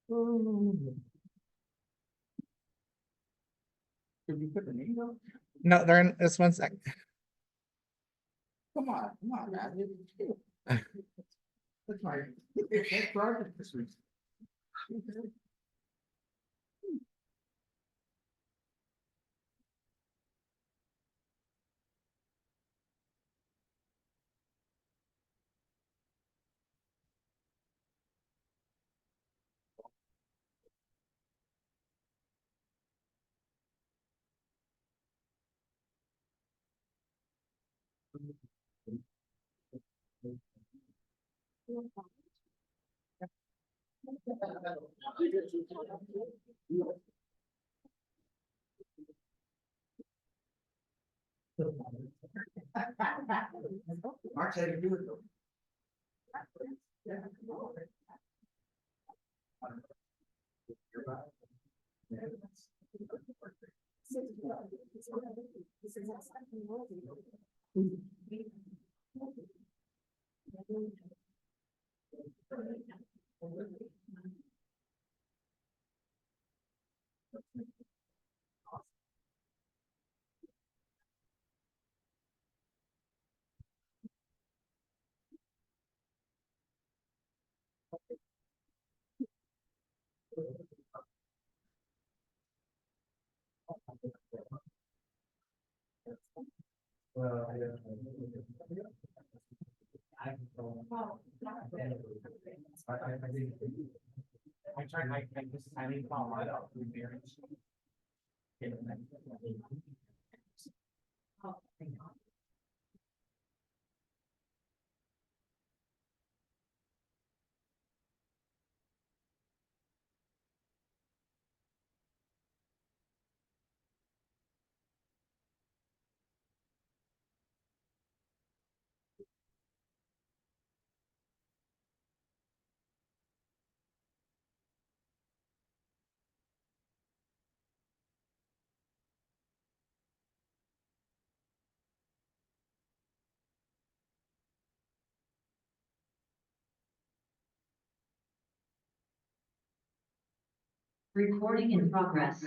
Did you put the name up? No, they're in this one sec. Come on, man. That's my, that's project this week. Mark said to do it though. I tried, I just, I didn't follow it up with marriage. Recording in progress.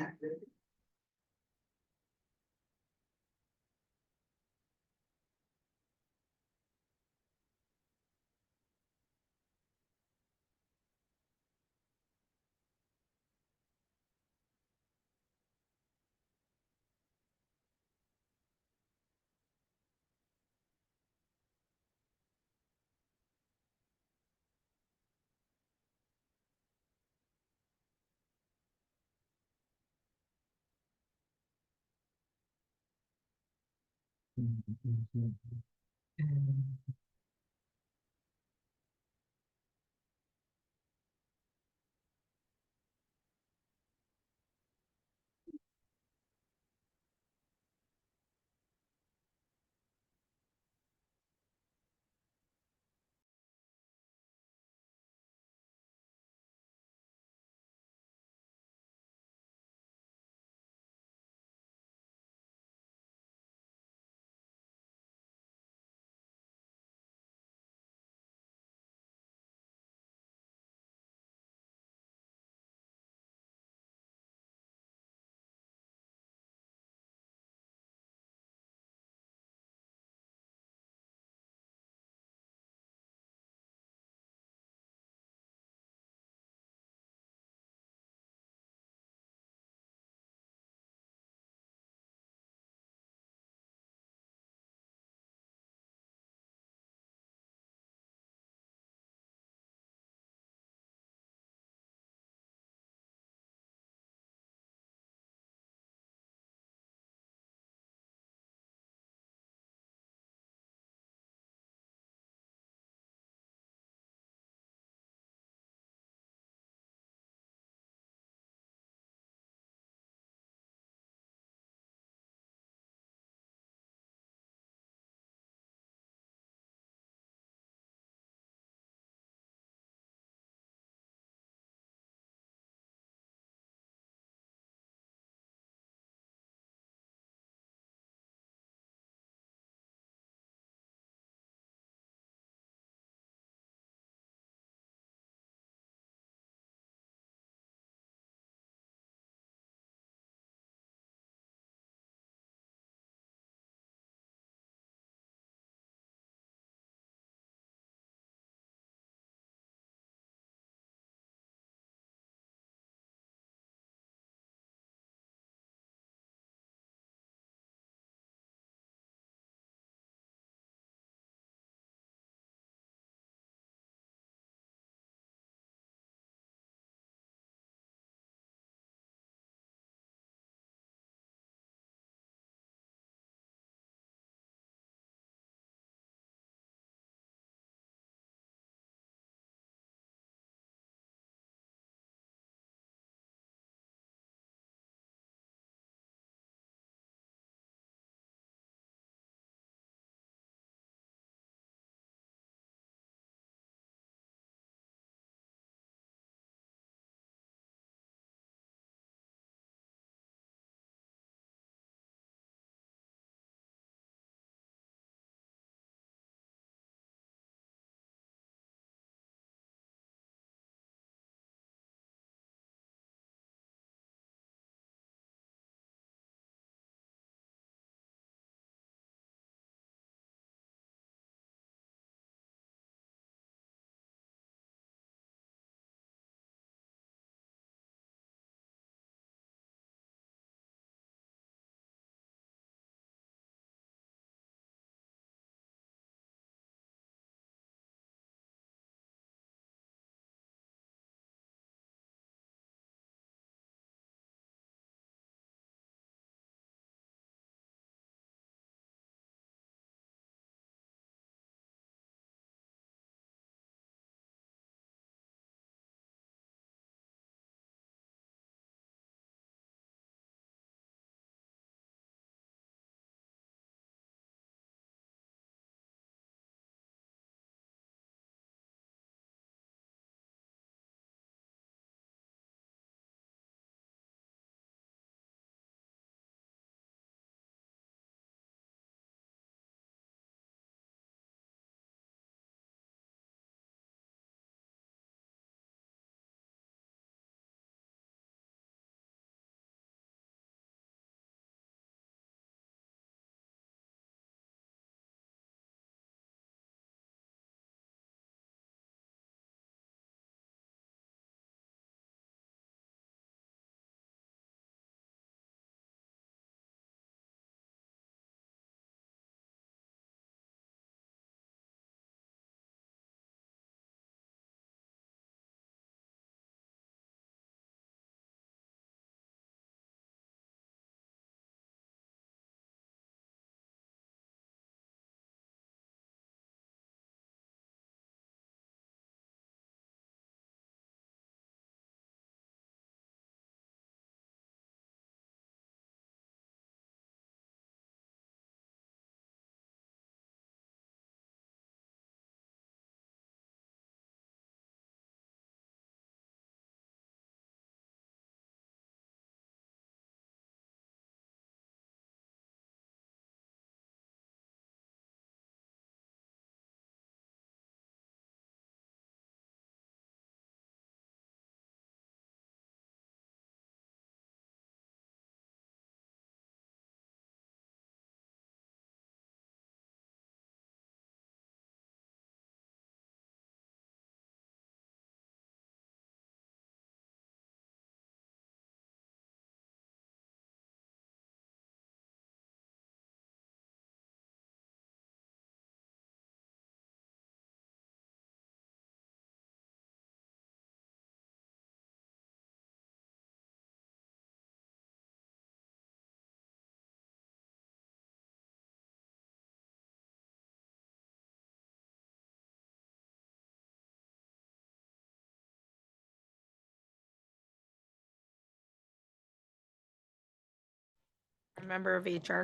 member of HR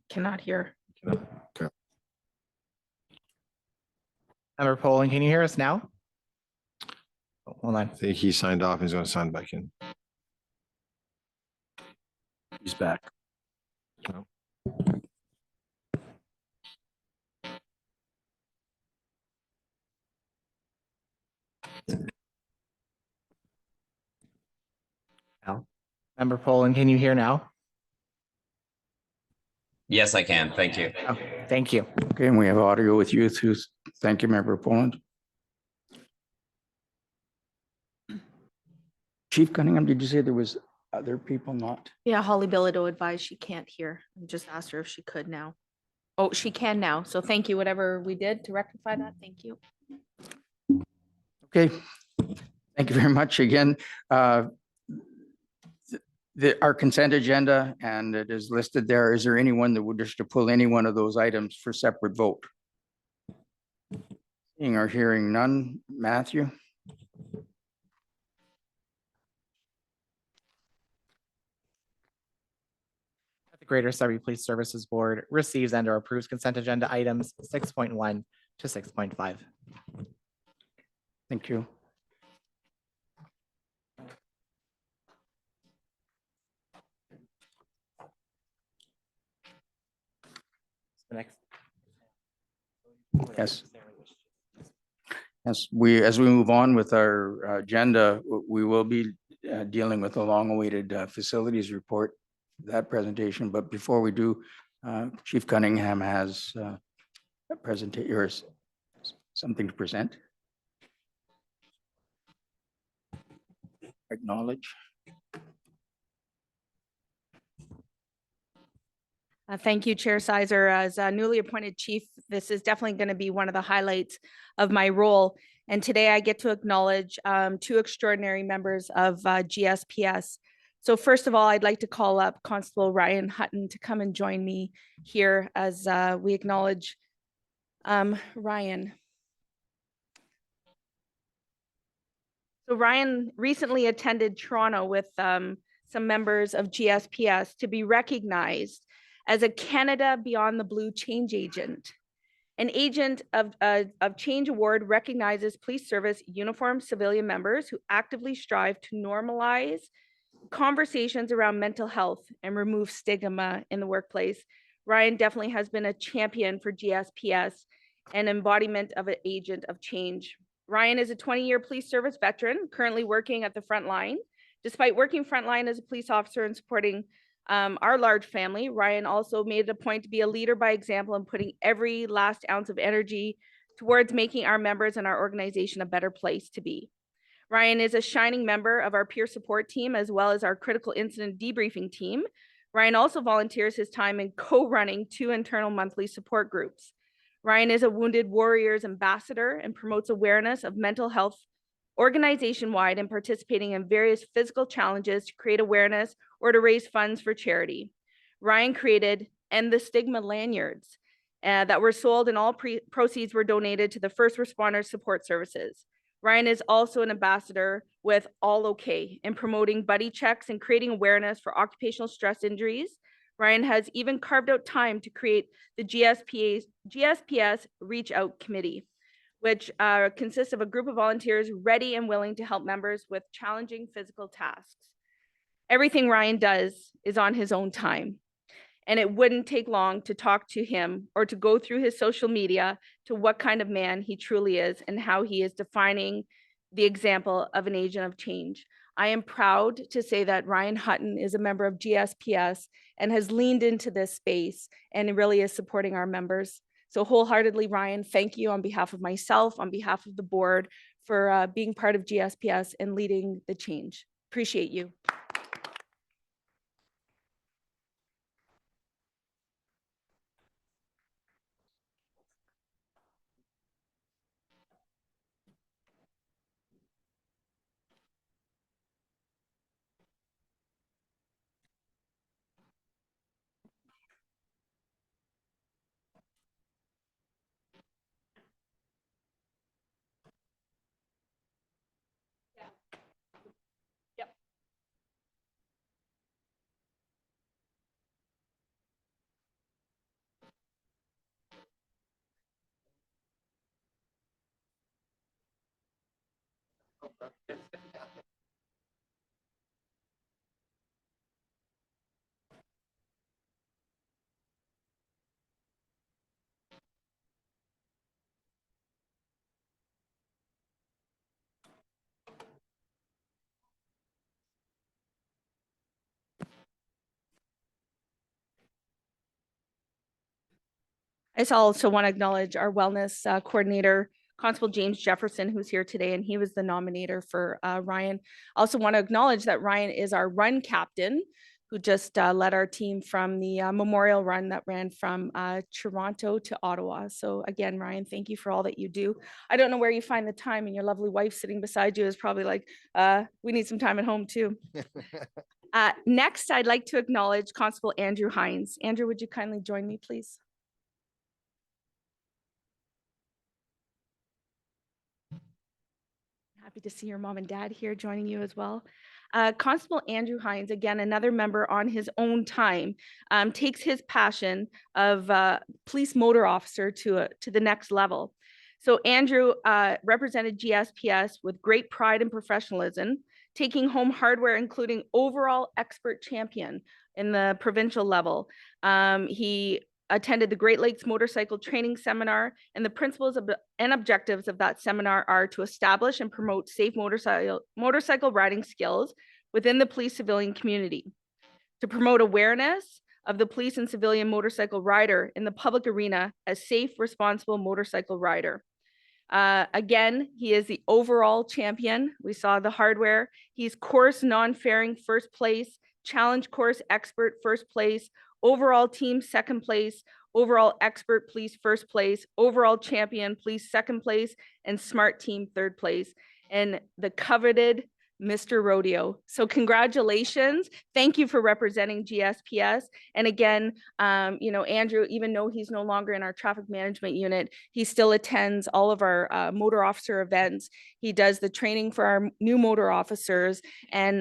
cannot hear. Okay. Member Poland, can you hear us now? Oh, hold on. I think he signed off. He's going to sign back in. He's back. No. Member Poland, can you hear now? Yes, I can. Thank you. Oh, thank you. Okay, and we have audio with you too. Thank you, Member Poland. Chief Cunningham, did you say there was other people not? Yeah, Holly Bilodeau advised she can't hear. I just asked her if she could now. Oh, she can now. So thank you, whatever we did to rectify that. Thank you. Okay, thank you very much again. Our consent agenda, and it is listed there. Is there anyone that would wish to pull any one of those items for separate vote? Seeing or hearing none, Matthew? The Greater Sudbury Police Services Board receives and or approves consent agenda items 6.1 to 6.5. Thank you. The next. Yes. As we move on with our agenda, we will be dealing with the long-awaited facilities report, that presentation. But before we do, Chief Cunningham has a presentation, or something to present. Acknowledge. Thank you, Chair Sizer. As a newly appointed chief, this is definitely going to be one of the highlights of my role. And today I get to acknowledge two extraordinary members of GSPS. So first of all, I'd like to call up Constable Ryan Hutton to come and join me here as we acknowledge Ryan. So Ryan recently attended Toronto with some members of GSPS to be recognized as a Canada Beyond the Blue change agent. An agent of change award recognizes police service uniformed civilian members who actively strive to normalize conversations around mental health and remove stigma in the workplace. Ryan definitely has been a champion for GSPS and embodiment of an agent of change. Ryan is a 20-year police service veteran, currently working at the front line. Despite working frontline as a police officer and supporting our large family, Ryan also made it a point to be a leader by example and putting every last ounce of energy towards making our members and our organization a better place to be. Ryan is a shining member of our peer support team as well as our critical incident debriefing team. Ryan also volunteers his time in co-running 2 internal monthly support groups. Ryan is a Wounded Warriors ambassador and promotes awareness of mental health organization-wide and participating in various physical challenges to create awareness or to raise funds for charity. Ryan created End the Stigma lanyards that were sold and all proceeds were donated to the first responders support services. Ryan is also an ambassador with All OK in promoting buddy checks and creating awareness for occupational stress injuries. Ryan has even carved out time to create the GSPS Reach Out Committee, which consists of a group of volunteers ready and willing to help members with challenging physical tasks. Everything Ryan does is on his own time, and it wouldn't take long to talk to him or to go through his social media to what kind of man he truly is and how he is defining the example of an agent of change. I am proud to say that Ryan Hutton is a member of GSPS and has leaned into this space and really is supporting our members. So wholeheartedly, Ryan, thank you on behalf of myself, on behalf of the board for being part of GSPS and leading the change. Appreciate you. I also want to acknowledge our wellness coordinator, Constable James Jefferson, who's here today, and he was the nominator for Ryan. I also want to acknowledge that Ryan is our run captain, who just led our team from the memorial run that ran from Toronto to Ottawa. So again, Ryan, thank you for all that you do. I don't know where you find the time, and your lovely wife sitting beside you is probably like, we need some time at home too. Next, I'd like to acknowledge Constable Andrew Hines. Andrew, would you kindly join me, please? Happy to see your mom and dad here joining you as well. Constable Andrew Hines, again, another member on his own time, takes his passion of police motor officer to the next level. So Andrew represented GSPS with great pride and professionalism, taking home hardware, including overall expert champion in the provincial level. He attended the Great Lakes Motorcycle Training Seminar, and the principles and objectives of that seminar are to establish and promote safe motorcycle riding skills within the police civilian community, to promote awareness of the police and civilian motorcycle rider in the public arena as safe, responsible motorcycle rider. Again, he is the overall champion. We saw the hardware. He's course non-fairing first place, challenge course expert first place, overall team second place, overall expert police first place, overall champion police second place, and smart team third place, and the coveted Mr. Rodeo. So congratulations. Thank you for representing GSPS. And again, Andrew, even though he's no longer in our traffic management unit, he still attends all of our motor officer events. He does the training for our new motor officers, and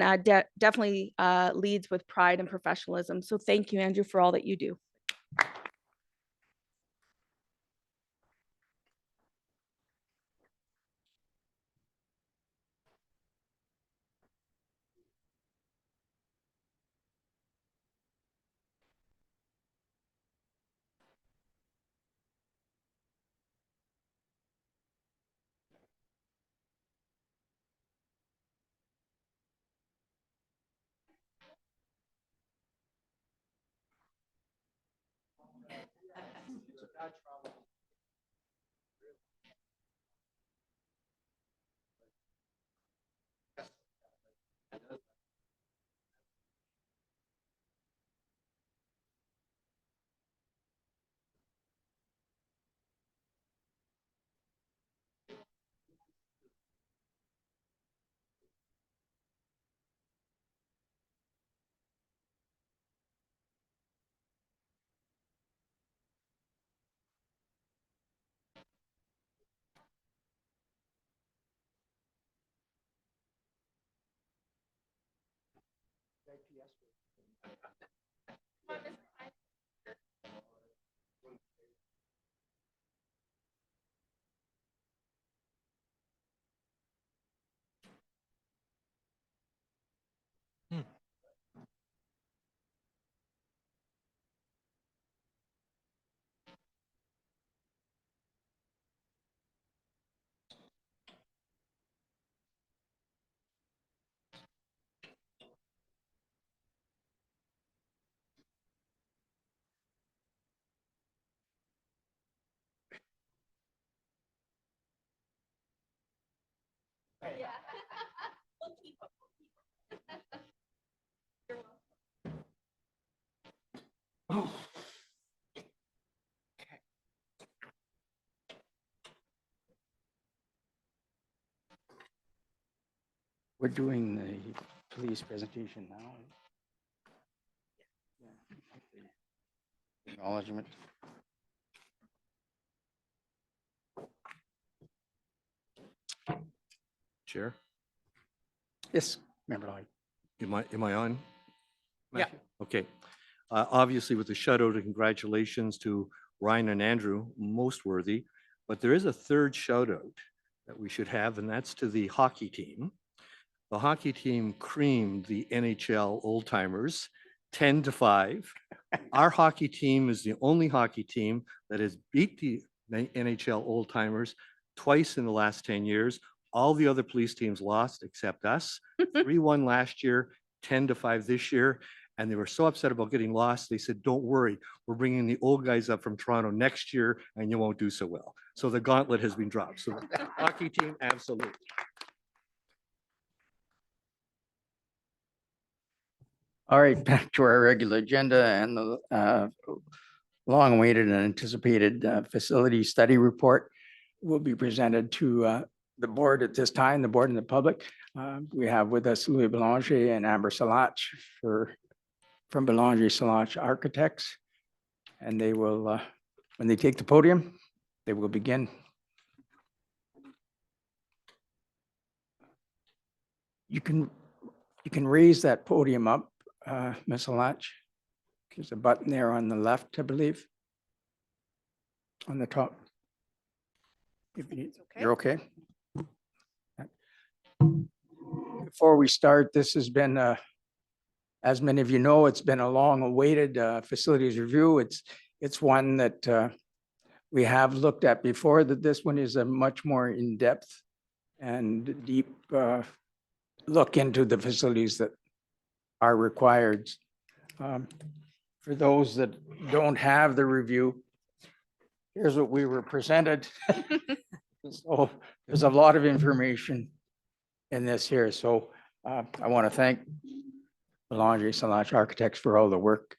definitely leads with pride and professionalism. So thank you, Andrew, for all that you do. We're doing the police presentation now. Acknowledgement. Chair, Yes, Member Lloyd. am I on? Yeah. Okay. Obviously with the shout out and congratulations to Ryan and Andrew, most worthy, but there is a third shout out that we should have, and that's to the hockey team. The hockey team creamed the NHL old timers 10-5. Our hockey team is the only hockey team that has beat the NHL old timers twice in the last 10 years. All the other police teams lost except us. 3-1 last year, 10-5 this year. And they were so upset about getting lost. They said, don't worry, we're bringing the old guys up from Toronto next year and you won't do so well. So the gauntlet has been dropped. So the hockey team, absolutely. All right, back to our regular agenda and the long-awaited and anticipated facility study report will be presented to the board at this time, the board and the public. We have with us Louis Belanger and Amber Salach from Belanger Salach Architects. And they will, when they take the podium, they will begin. You can raise that podium up, Ms. Salach. There's a button there on the left, I believe. On the top. You're okay? Before we start, this has been, as many of you know, it's been a long-awaited facilities review. It's one that we have looked at before, that this one is a much more in-depth and deep look into the facilities that are required. For those that don't have the review, here's what we were presented. So there's a lot of information in this here. So I want to thank Belanger Salach Architects for all the work.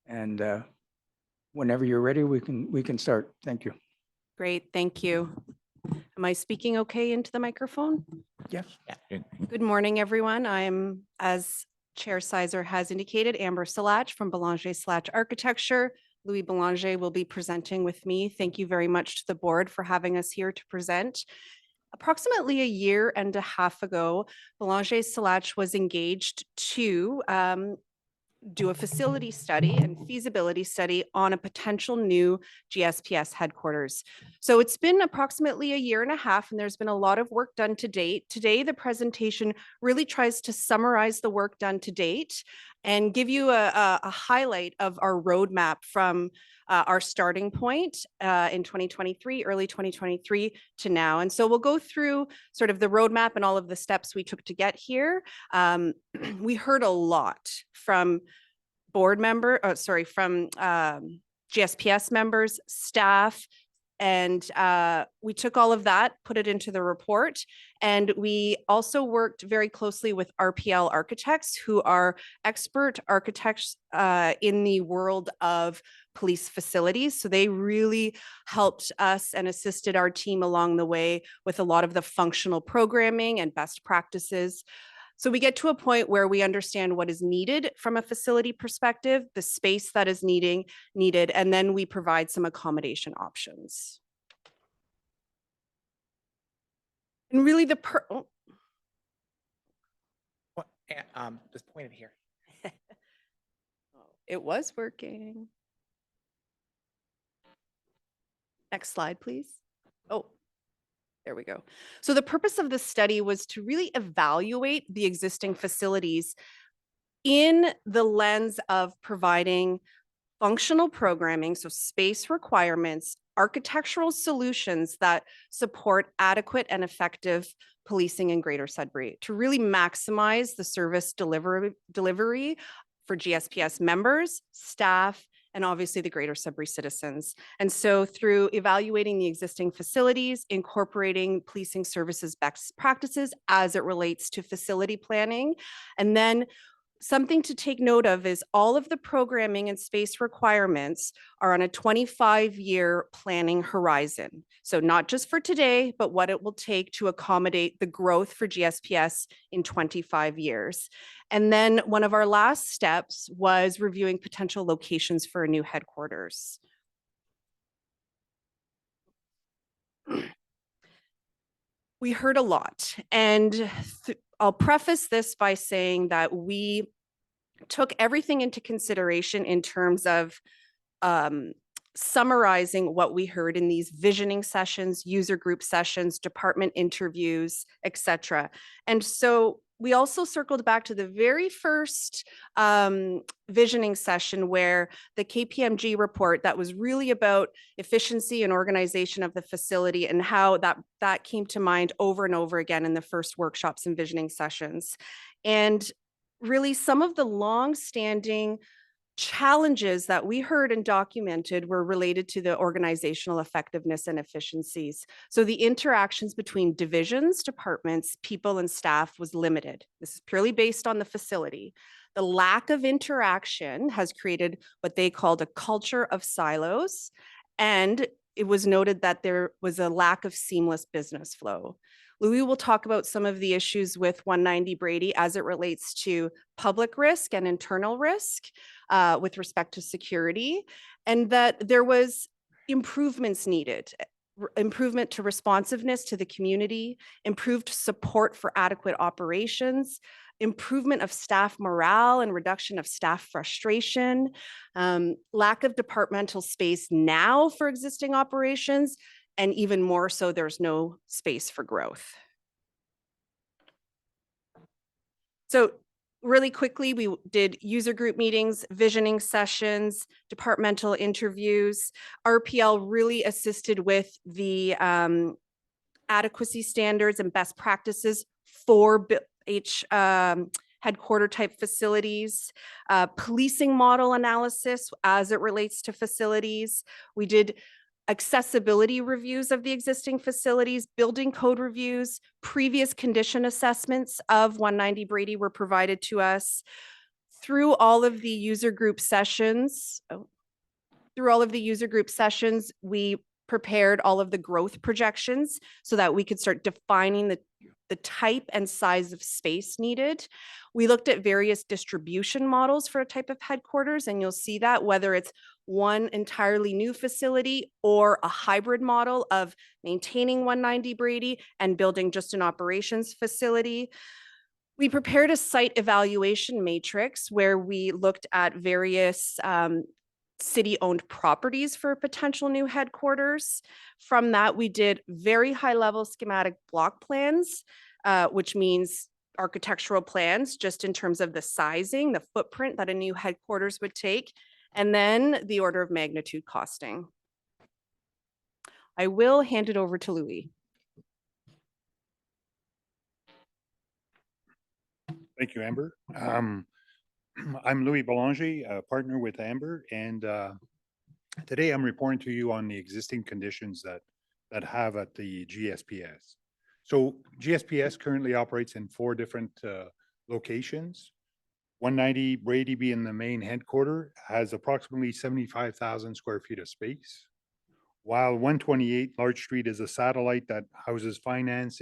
And whenever you're ready, we can start. Thank you. Great, thank you. Am I speaking okay into the microphone? Yes. Good morning, everyone. I'm, as Chair Sizer has indicated, Amber Salach from Belanger Salach Architecture. Louis Belanger will be presenting with me. Thank you very much to the board for having us here to present. Approximately a year and a half ago, Belanger Salach was engaged to do a facility study and feasibility study on a potential new GSPS headquarters. So it's been approximately a year and a half, and there's been a lot of work done to date. Today, the presentation really tries to summarize the work done to date and give you a highlight of our roadmap from our starting point in 2023, early 2023 to now. And so we'll go through sort of the roadmap and all of the steps we took to get here. We heard a lot from from GSPS members, staff, and we took all of that, put it into the report. And we also worked very closely with RPL architects, who are expert architects in the world of police facilities. So they really helped us and assisted our team along the way with a lot of the functional programming and best practices. So we get to a point where we understand what is needed from a facility perspective, the space that is needed, and then we provide some accommodation options. And really just point it here. It was working. Next slide, please. Oh. There we go. So the purpose of this study was to really evaluate the existing facilities in the lens of providing functional programming, so space requirements, architectural solutions that support adequate and effective policing in Greater Sudbury to really maximize the service delivery for GSPS members, staff, and obviously the Greater Sudbury citizens. And so through evaluating the existing facilities, incorporating policing services best practices as it relates to facility planning, and then something to take note of is all of the programming and space requirements are on a 25-year planning horizon. So not just for today, but what it will take to accommodate the growth for GSPS in 25 years. And then one of our last steps was reviewing potential locations for a new headquarters. We heard a lot, and I'll preface this by saying that we took everything into consideration in terms of summarizing what we heard in these visioning sessions, user group sessions, department interviews, etc. And so we also circled back to the very first visioning session where the KPMG report that was really about efficiency and organization of the facility and how that came to mind over and over again in the first workshops and visioning sessions. And really some of the long-standing challenges that we heard and documented were related to the organizational effectiveness and efficiencies. So the interactions between divisions, departments, people, and staff was limited. This is purely based on the facility. The lack of interaction has created what they called a culture of silos, and it was noted that there was a lack of seamless business flow. Louis will talk about some of the issues with 190 Brady as it relates to public risk and internal risk with respect to security, and that there was improvements needed. Improvement to responsiveness to the community, improved support for adequate operations, improvement of staff morale and reduction of staff frustration, lack of departmental space now for existing operations, and even more so, there's no space for growth. So really quickly, we did user group meetings, visioning sessions, departmental interviews. RPL really assisted with the adequacy standards and best practices for headquarter type facilities, policing model analysis as it relates to facilities. We did accessibility reviews of the existing facilities, building code reviews, previous condition assessments of 190 Brady were provided to us. Through all of the user group sessions, we prepared all of the growth projections so that we could start defining the type and size of space needed. We looked at various distribution models for a type of headquarters, and you'll see that whether it's one entirely new facility or a hybrid model of maintaining 190 Brady and building just an operations facility. We prepared a site evaluation matrix where we looked at various city-owned properties for potential new headquarters. From that, we did very high-level schematic block plans, which means architectural plans, just in terms of the sizing, the footprint that a new headquarters would take, and then the order of magnitude costing. I will hand it over to Louis. Thank you, Amber. I'm Louis Belanger, a partner with Amber, and today I'm reporting to you on the existing conditions that have at the GSPS. So GSPS currently operates in 4 different locations. 190 Brady being the main headquarter has approximately 75,000 square feet of space, while 128 Larch Street is a satellite that houses finance,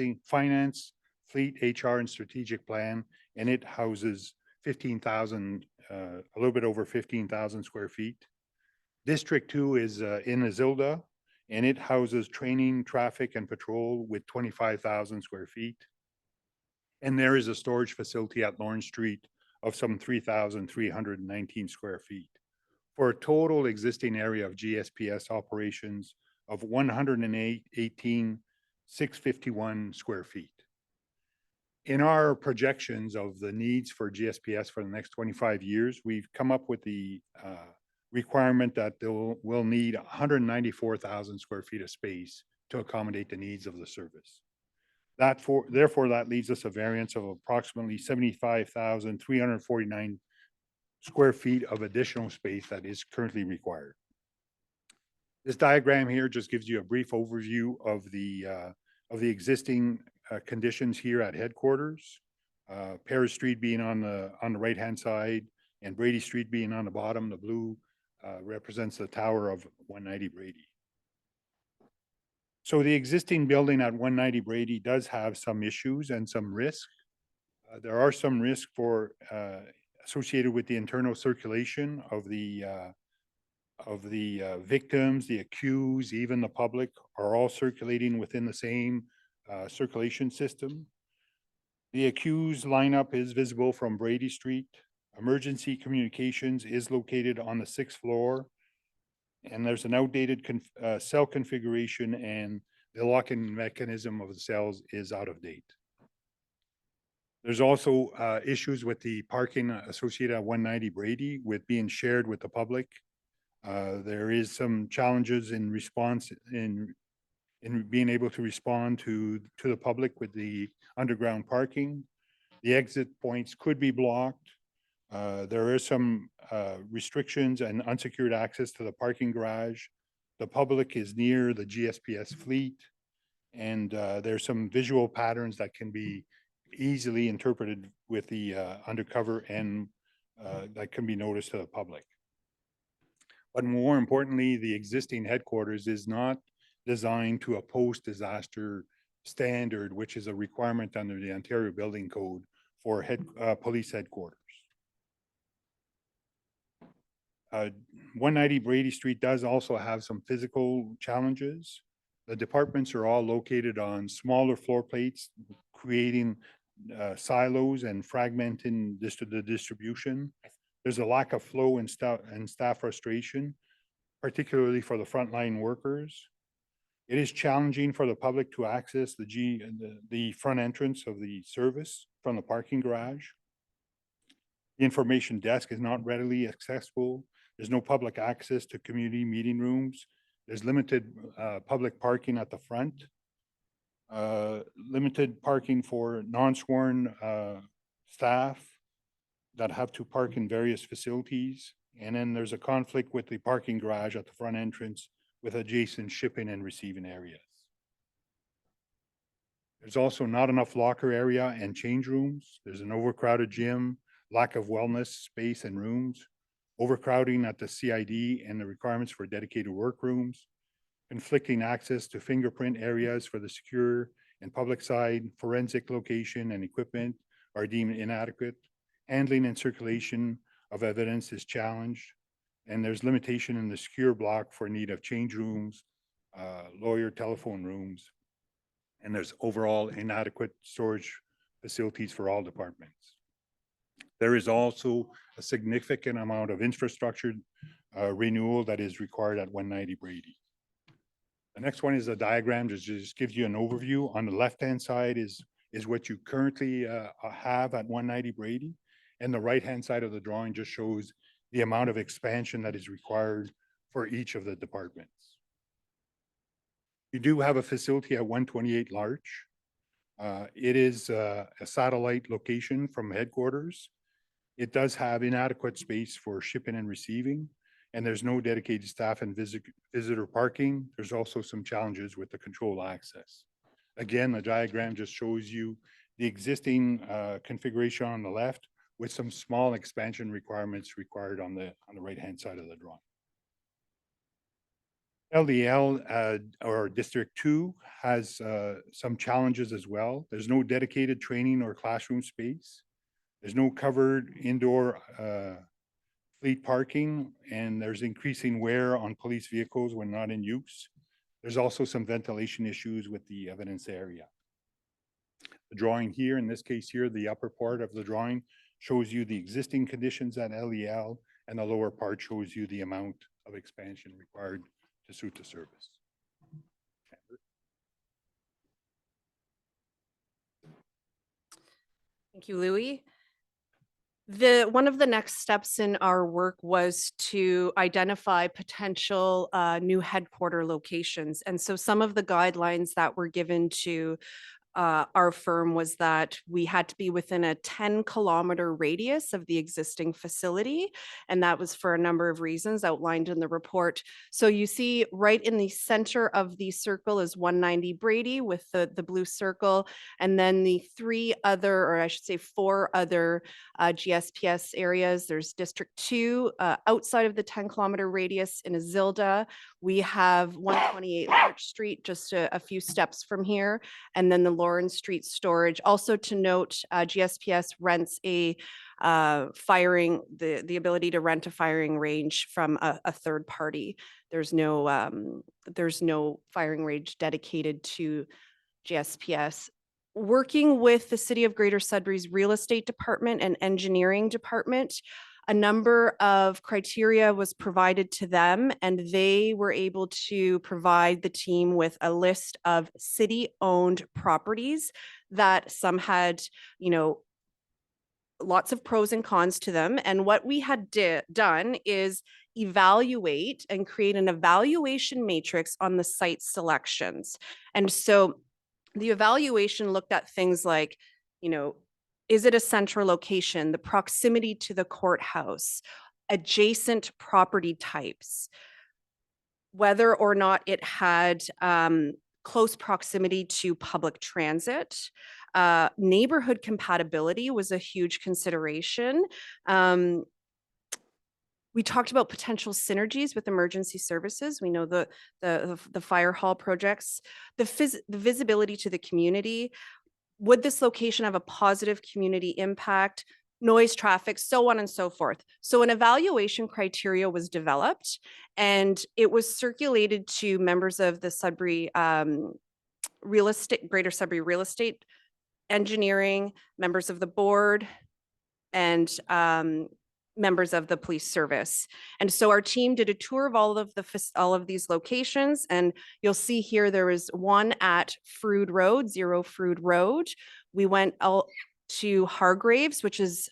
fleet, HR, and strategic plan, and it houses 15,000, a little bit over 15,000 square feet. District 2 is in Azilda, and it houses training, traffic, and patrol with 25,000 square feet. And there is a storage facility at Lawrence Street of some 3,319 square feet, for a total existing area of GSPS operations of 118,651 square feet. In our projections of the needs for GSPS for the next 25 years, we've come up with the requirement that we'll need 194,000 square feet of space to accommodate the needs of the service. Therefore, that leaves us a variance of approximately 75,349 square feet of additional space that is currently required. This diagram here just gives you a brief overview of the existing conditions here at headquarters. Paris Street being on the right-hand side and Brady Street being on the bottom. The blue represents the tower of 190 Brady. So the existing building at 190 Brady does have some issues and some risk. There are some risks associated with the internal circulation of the victims, the accused, even the public are all circulating within the same circulation system. The accused lineup is visible from Brady Street. Emergency communications is located on the 6th floor. And there's an outdated cell configuration, and the lock-in mechanism of the cells is out of date. There's also issues with the parking associated at 190 Brady with being shared with the public. There is some challenges in response in being able to respond to the public with the underground parking. The exit points could be blocked. There are some restrictions and unsecured access to the parking garage. The public is near the GSPS fleet, and there's some visual patterns that can be easily interpreted with the undercover and that can be noticed to the public. But more importantly, the existing headquarters is not designed to a post-disaster standard, which is a requirement under the Ontario Building Code for police headquarters. 190 Brady Street does also have some physical challenges. The departments are all located on smaller floor plates, creating silos and fragmenting the distribution. There's a lack of flow and staff frustration, particularly for the frontline workers. It is challenging for the public to access the front entrance of the service from the parking garage. The information desk is not readily accessible. There's no public access to community meeting rooms. There's limited public parking at the front. Limited parking for non-sworn staff that have to park in various facilities. And then there's a conflict with the parking garage at the front entrance with adjacent shipping and receiving areas. There's also not enough locker area and change rooms. There's an overcrowded gym, lack of wellness space and rooms, overcrowding at the CID and the requirements for dedicated workrooms, conflicting access to fingerprint areas for the secure and public side, forensic location and equipment are deemed inadequate. Handling and circulation of evidence is challenged, and there's limitation in the secure block for need of change rooms, lawyer telephone rooms, and there's overall inadequate storage facilities for all departments. There is also a significant amount of infrastructure renewal that is required at 190 Brady. The next one is a diagram, just gives you an overview. On the left-hand side is what you currently have at 190 Brady. And the right-hand side of the drawing just shows the amount of expansion that is required for each of the departments. You do have a facility at 128 Larch. It is a satellite location from headquarters. It does have inadequate space for shipping and receiving, and there's no dedicated staff and visitor parking. There's also some challenges with the control access. Again, the diagram just shows you the existing configuration on the left with some small expansion requirements required on the right-hand side of the drawing. LDL or District 2 has some challenges as well. There's no dedicated training or classroom space. There's no covered indoor fleet parking, and there's increasing wear on police vehicles when not in use. There's also some ventilation issues with the evidence area. The drawing here, in this case here, the upper part of the drawing shows you the existing conditions at LEL, and the lower part shows you the amount of expansion required to suit the service. Thank you, Louis. One of the next steps in our work was to identify potential new headquarter locations. And so some of the guidelines that were given to our firm was that we had to be within a 10-kilometer radius of the existing facility. And that was for a number of reasons outlined in the report. So you see right in the center of the circle is 190 Brady with the blue circle. And then the four other GSPS areas. There's District 2 outside of the 10-kilometer radius in Azilda. We have 128 Larch Street, just a few steps from here. And then the Lawrence Street storage. Also to note, GSPS rents a the ability to rent a firing range from a third party. There's no firing range dedicated to GSPS. Working with the City of Greater Sudbury's real estate department and engineering department, a number of criteria was provided to them, and they were able to provide the team with a list of city-owned properties that some had, you know, lots of pros and cons to them. And what we had done is evaluate and create an evaluation matrix on the site selections. And so the evaluation looked at things like, you know, is it a central location, the proximity to the courthouse, adjacent property types, whether or not it had close proximity to public transit. Neighborhood compatibility was a huge consideration. We talked about potential synergies with emergency services. We know the fire hall projects, the visibility to the community. Would this location have a positive community impact? Noise, traffic, so on and so forth. So an evaluation criteria was developed, and it was circulated to members of the Sudbury real estate, Greater Sudbury real estate engineering, members of the board, and members of the police service. And so our team did a tour of all of these locations, and you'll see here there is one at Frood Road, 0 Frood Road. We went out to Hargraves, which is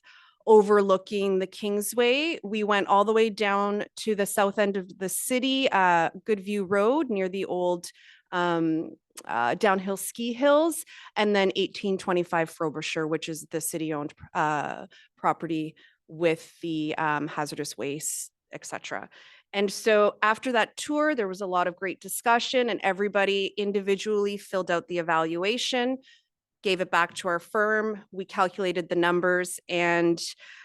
overlooking the Kingsway. We went all the way down to the south end of the city, Goodview Road near the old downhill ski hills, and then 1825 Frobisher, which is the city-owned property with the hazardous waste, etc. And so after that tour, there was a lot of great discussion, and everybody individually filled out the evaluation, gave it back to our firm. We calculated the numbers, and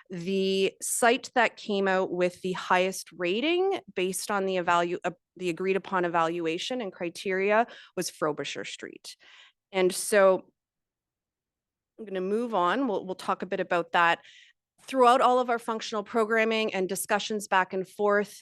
the site that came out with the highest rating based on the agreed upon evaluation and criteria was Frobisher Street. And so I'm going to move on. We'll talk a bit about that. Throughout all of our functional programming and discussions back and forth,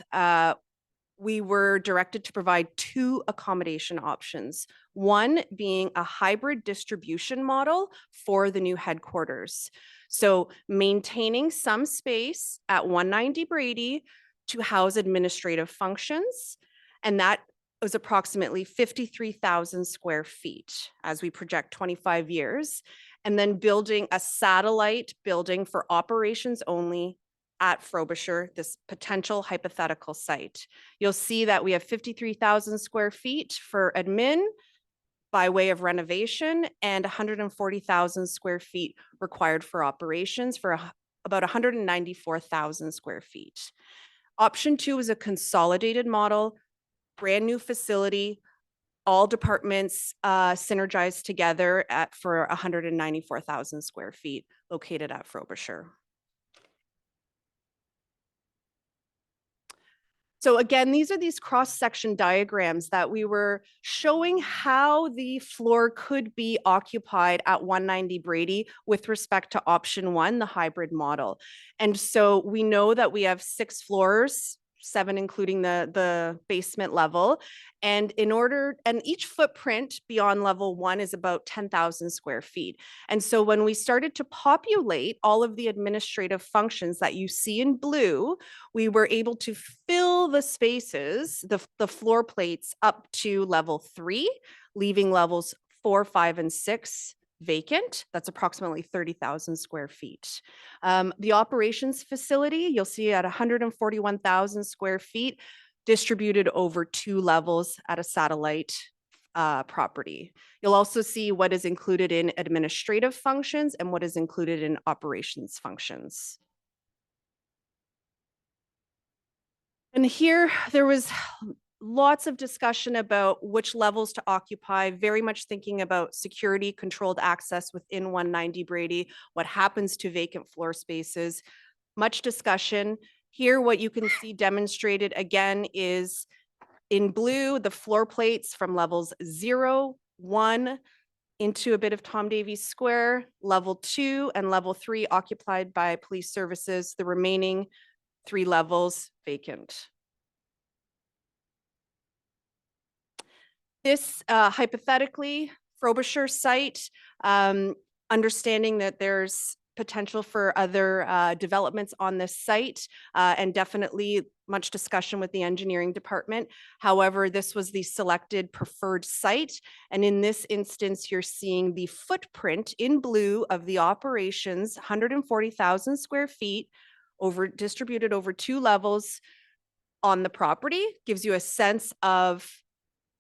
we were directed to provide 2 accommodation options. One being a hybrid distribution model for the new headquarters. So maintaining some space at 190 Brady to house administrative functions. And that was approximately 53,000 square feet as we project 25 years. And then building a satellite building for operations only at Frobisher, this potential hypothetical site. You'll see that we have 53,000 square feet for admin by way of renovation and 140,000 square feet required for operations for about 194,000 square feet. Option 2 is a consolidated model, brand new facility, all departments synergized together for 194,000 square feet located at Frobisher. So again, these are these cross-section diagrams that we were showing how the floor could be occupied at 190 Brady with respect to option 1, the hybrid model. And so we know that we have 6 floors, 7 including the basement level. And each footprint beyond level 1 is about 10,000 square feet. And so when we started to populate all of the administrative functions that you see in blue, we were able to fill the spaces, the floor plates up to level 3, leaving levels 4, 5, and 6 vacant. That's approximately 30,000 square feet. The operations facility, you'll see at 141,000 square feet, distributed over 2 levels at a satellite property. You'll also see what is included in administrative functions and what is included in operations functions. And here there was lots of discussion about which levels to occupy, very much thinking about security, controlled access within 190 Brady, what happens to vacant floor spaces, much discussion. Here, what you can see demonstrated again is in blue, the floor plates from levels 0, 1 into a bit of Tom Davies Square, level 2 and level 3 occupied by police services, the remaining 3 levels vacant. This hypothetically, Frobisher site, understanding that there's potential for other developments on this site, and definitely much discussion with the engineering department. However, this was the selected preferred site. And in this instance, you're seeing the footprint in blue of the operations, 140,000 square feet distributed over 2 levels on the property. Gives you a sense of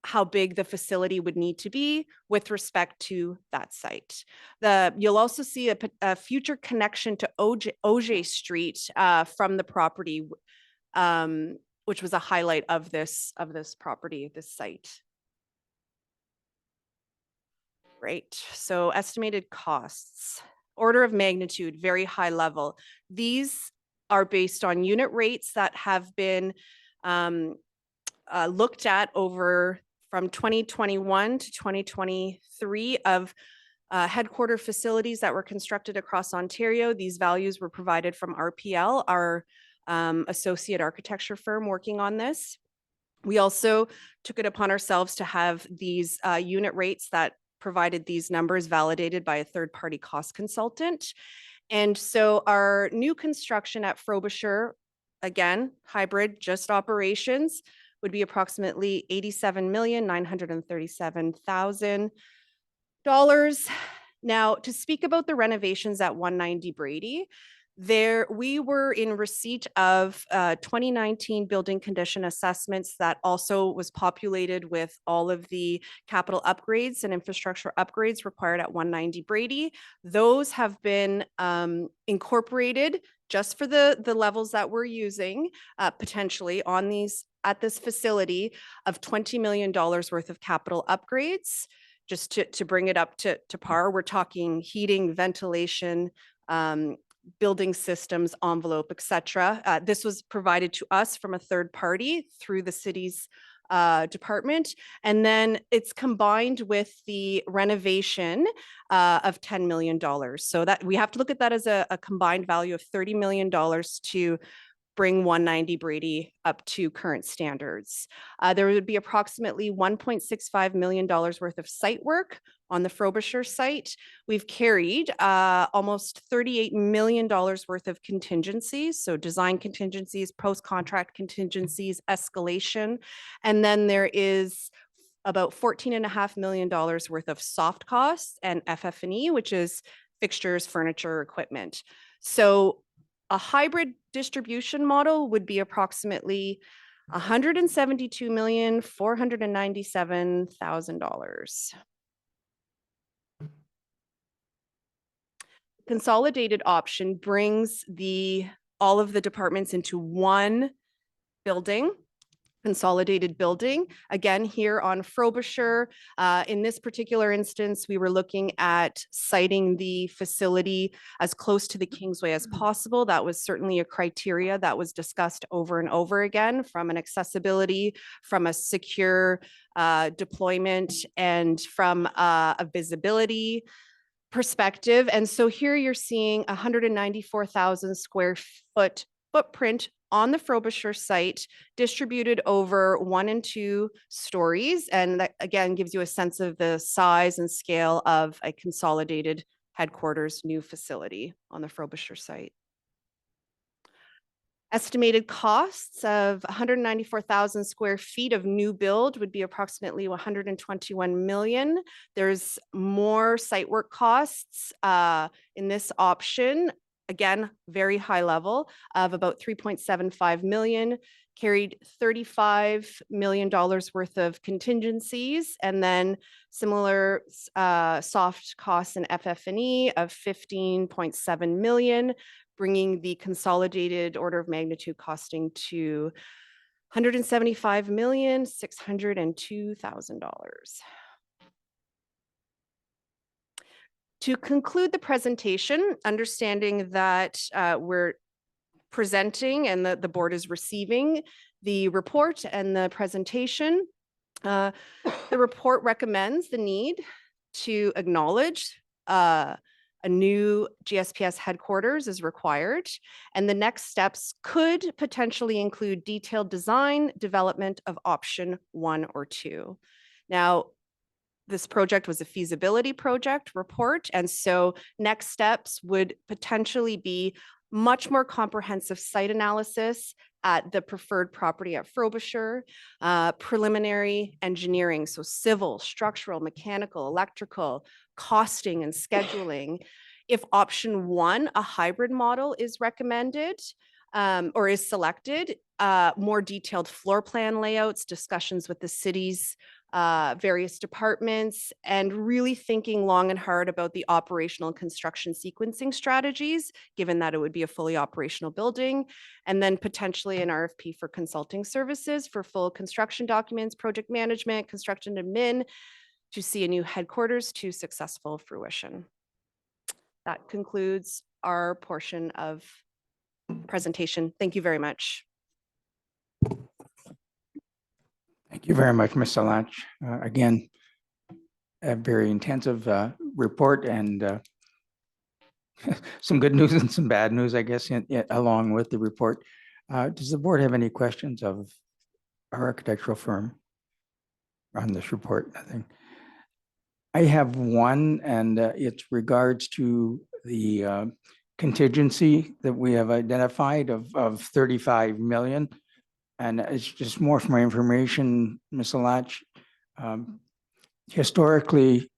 how big the facility would need to be with respect to that site. You'll also see a future connection to Auger Street from the property, which was a highlight of this property, this site. Great. So estimated costs, order of magnitude, very high level. These are based on unit rates that have been looked at over from 2021 to 2023 of headquarter facilities that were constructed across Ontario. These values were provided from RPL, our associate architecture firm working on this. We also took it upon ourselves to have these unit rates that provided these numbers validated by a third-party cost consultant. And so our new construction at Frobisher, again, hybrid, just operations, would be approximately $87,937,000. Now, to speak about the renovations at 190 Brady, we were in receipt of 2019 building condition assessments that also was populated with all of the capital upgrades and infrastructure upgrades required at 190 Brady. Those have been incorporated just for the levels that we're using potentially on at this facility of $20 million worth of capital upgrades. Just to bring it up to par, we're talking heating, ventilation, building systems, envelope, etc. This was provided to us from a third party through the city's department. And then it's combined with the renovation of $10 million. So that we have to look at that as a combined value of $30 million to bring 190 Brady up to current standards. There would be approximately $1.65 million worth of site work on the Frobisher site. We've carried almost $38 million worth of contingencies, so design contingencies, post-contract contingencies, escalation, and then there is about $14.5 million worth of soft costs and FF&E, which is fixtures, furniture, equipment. So a hybrid distribution model would be approximately $172,497,000. Consolidated option brings all of the departments into one building, consolidated building. Again, here on Frobisher, in this particular instance, we were looking at siting the facility as close to the Kingsway as possible. That was certainly a criteria that was discussed over and over again, from an accessibility, from a secure deployment, and from a visibility perspective. And so here you're seeing 194,000 square foot footprint on the Frobisher site, distributed over 1 and 2 stories. And that again gives you a sense of the size and scale of a consolidated headquarters new facility on the Frobisher site. Estimated costs of 194,000 square feet of new build would be approximately 121 million. There's more site work costs in this option. Again, very high level of about 3.75 million, carried $35 million worth of contingencies, and then similar soft costs and FF&E of 15.7 million, bringing the consolidated order of magnitude costing to $175,602,000. To conclude the presentation, understanding that we're presenting and the board is receiving the report and the presentation, the report recommends the need to acknowledge a new GSPS headquarters is required, and the next steps could potentially include detailed design development of option 1 or 2. Now, this project was a feasibility project report. And so next steps would potentially be much more comprehensive site analysis at the preferred property at Frobisher, preliminary engineering, so civil, structural, mechanical, electrical, costing and scheduling. If option one, a hybrid model is recommended or is selected, more detailed floor plan layouts, discussions with the city's various departments, and really thinking long and hard about the operational construction sequencing strategies, given that it would be a fully operational building, and then potentially an RFP for consulting services for full construction documents, project management, construction admin, to see a new headquarters to successful fruition. That concludes our portion of presentation. Thank you very much. Thank you very much, Ms. Salanch. Again, a very intensive report and some good news and some bad news, I guess, along with the report. Does the board have any questions of our architectural firm on this report? Nothing. I have one, and it's regards to the contingency that we have identified of 35 million. And it's just more for my information, Ms. Alach. Historically,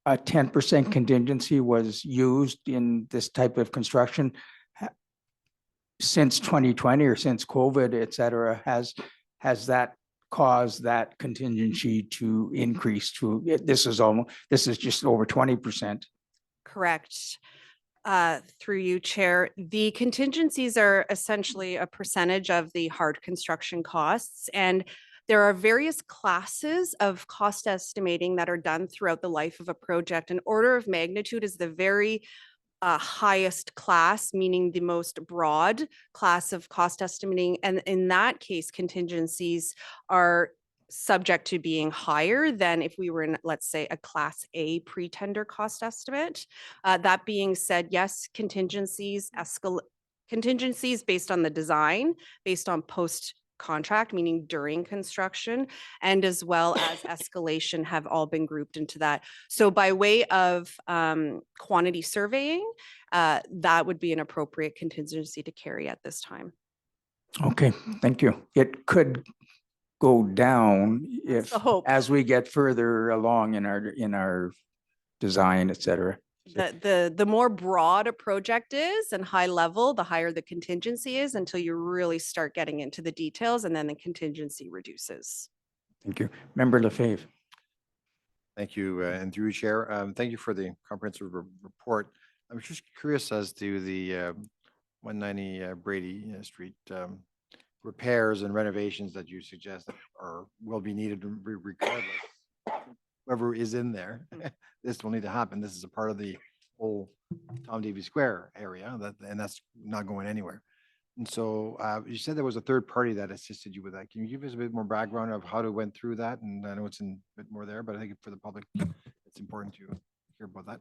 a 10% contingency was used in this type of construction. Since 2020 or since COVID, et cetera, has that caused that contingency to increase to, this is just over 20%. Correct. Through you, Chair. The contingencies are essentially a percentage of the hard construction costs, and there are various classes of cost estimating that are done throughout the life of a project. An order of magnitude is the very highest class, meaning the most broad class of cost estimating. And in that case, contingencies are subject to being higher than if we were in, let's say, a class A pre-tender cost estimate. That being said, yes, contingencies based on the design, based on post-contract, meaning during construction, and as well as escalation have all been grouped into that. So by way of quantity surveying, that would be an appropriate contingency to carry at this time. Okay, thank you. It could go down if, the hope. as we get further along in our design, et cetera. The more broad a project is and high level, the higher the contingency is until you really start getting into the details, and then the contingency reduces. Thank you. Member Lefebvre. Thank you, and through you, Chair. Thank you for the comprehensive report. I was just curious as to the 190 Brady Street repairs and renovations that you suggest that will be needed regardless. Whoever is in there, this will need to happen. This is a part of the whole Tom Davies Square area, and that's not going anywhere. And so you said there was a third party that assisted you with that. Can you give us a bit more background of how it went through that? And I know it's in a bit more there, but I think for the public, it's important to hear about that.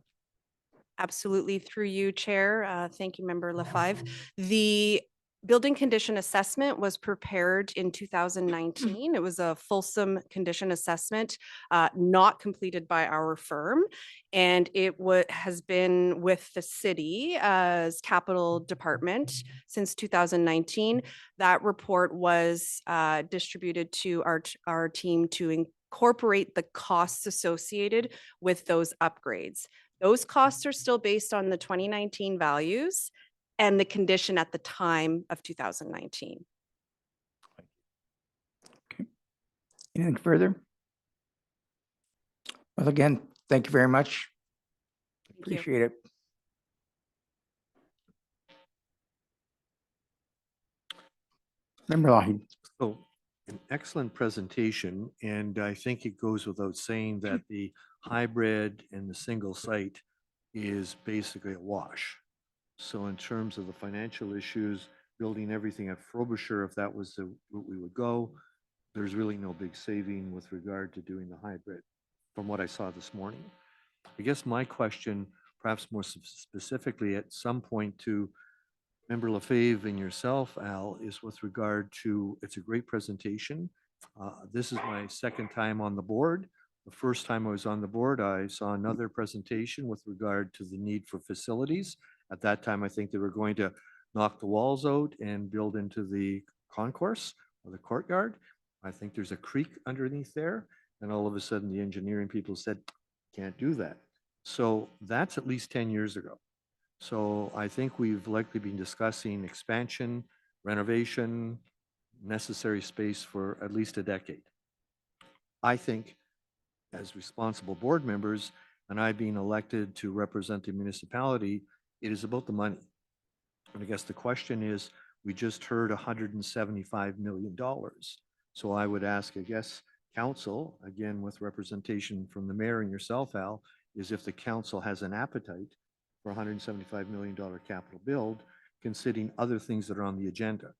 Absolutely, through you, Chair. Thank you, Member Lefebvre. The building condition assessment was prepared in 2019. It was a fulsome condition assessment, not completed by our firm. And it has been with the city as capital department since 2019. That report was distributed to our team to incorporate the costs associated with those upgrades. Those costs are still based on the 2019 values and the condition at the time of 2019. Okay. Anything further? Well, again, thank you very much. Thank you. Appreciate it. Member Lougheed. So an excellent presentation, and I think it goes without saying that the hybrid and the single site is basically a wash. So in terms of the financial issues, building everything at Frobisher, if that was the route we would go, there's really no big saving with regard to doing the hybrid from what I saw this morning. I guess my question, perhaps more specifically at some point to Member Lefebvre and yourself, Al, is with regard to, it's a great presentation. This is my second time on the board. The first time I was on the board, I saw another presentation with regard to the need for facilities. At that time, I think they were going to knock the walls out and build into the concourse or the courtyard. I think there's a creek underneath there. And all of a sudden, the engineering people said, can't do that. So that's at least 10 years ago. So I think we've likely been discussing expansion, renovation, necessary space for at least a decade. I think as responsible board members, and I being elected to represent the municipality, it is about the money. And I guess the question is, we just heard $175 million. So I would ask, I guess, council, again, with representation from the mayor and yourself, Al, is if the council has an appetite for $175 million capital build, considering other things that are on the agenda.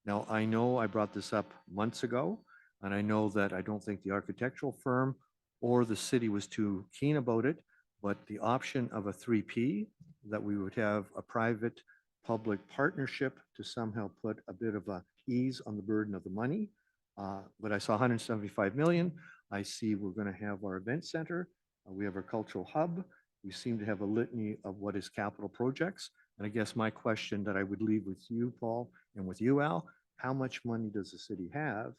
Now, I know I brought this up months ago, and I know that I don't think the architectural firm or the city was too keen about it, but the option of a 3P, that we would have a private public partnership to somehow put a bit of a ease on the burden of the money. But I saw 175 million. I see we're going to have our event center. We have our cultural hub. We seem to have a litany of what is capital projects. And I guess my question that I would leave with you, Paul, and with you, Al, how much money does the city have?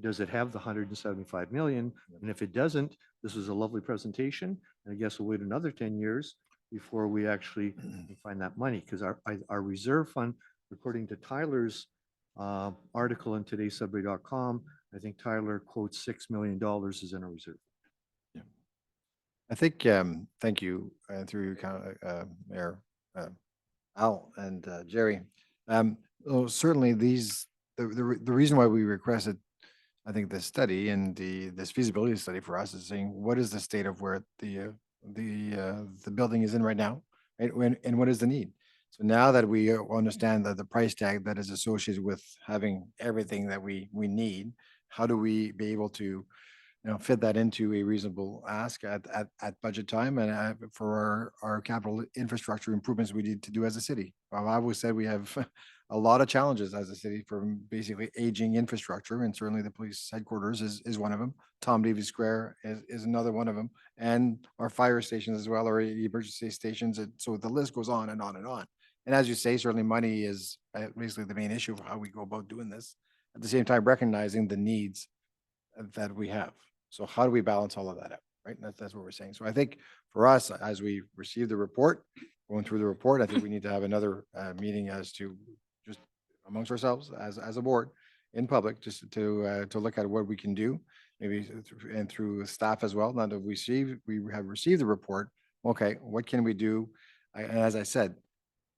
Does it have the 175 million? And if it doesn't, this was a lovely presentation. And I guess we'll wait another 10 years before we actually find that money. Because our reserve fund, according to Tyler's article in today's Sudbury.com, I think Tyler quotes $6 million is in our reserve. I think, thank you, through you, Mayor Al and Jerry. Certainly the reason why we requested, I think, this study and this feasibility study for us is saying, what is the state of where the building is in right now, right? And what is the need? So now that we understand that the price tag that is associated with having everything that we need, how do we be able to fit that into a reasonable ask at budget time and for our capital infrastructure improvements we need to do as a city? Well, I always said we have a lot of challenges as a city from basically aging infrastructure, and certainly the police headquarters is one of them. Tom Davies Square is another one of them, and our fire stations as well, or emergency stations. And so the list goes on and on and on. And as you say, certainly money is basically the main issue for how we go about doing this. At the same time, recognizing the needs that we have. So how do we balance all of that out, right? And that's what we're saying. So I think for us, as we receive the report, going through the report, I think we need to have another meeting as to just amongst ourselves as a board in public, just to look at what we can do, maybe and through staff as well. Now that we have received the report, okay, what can we do? And as I said,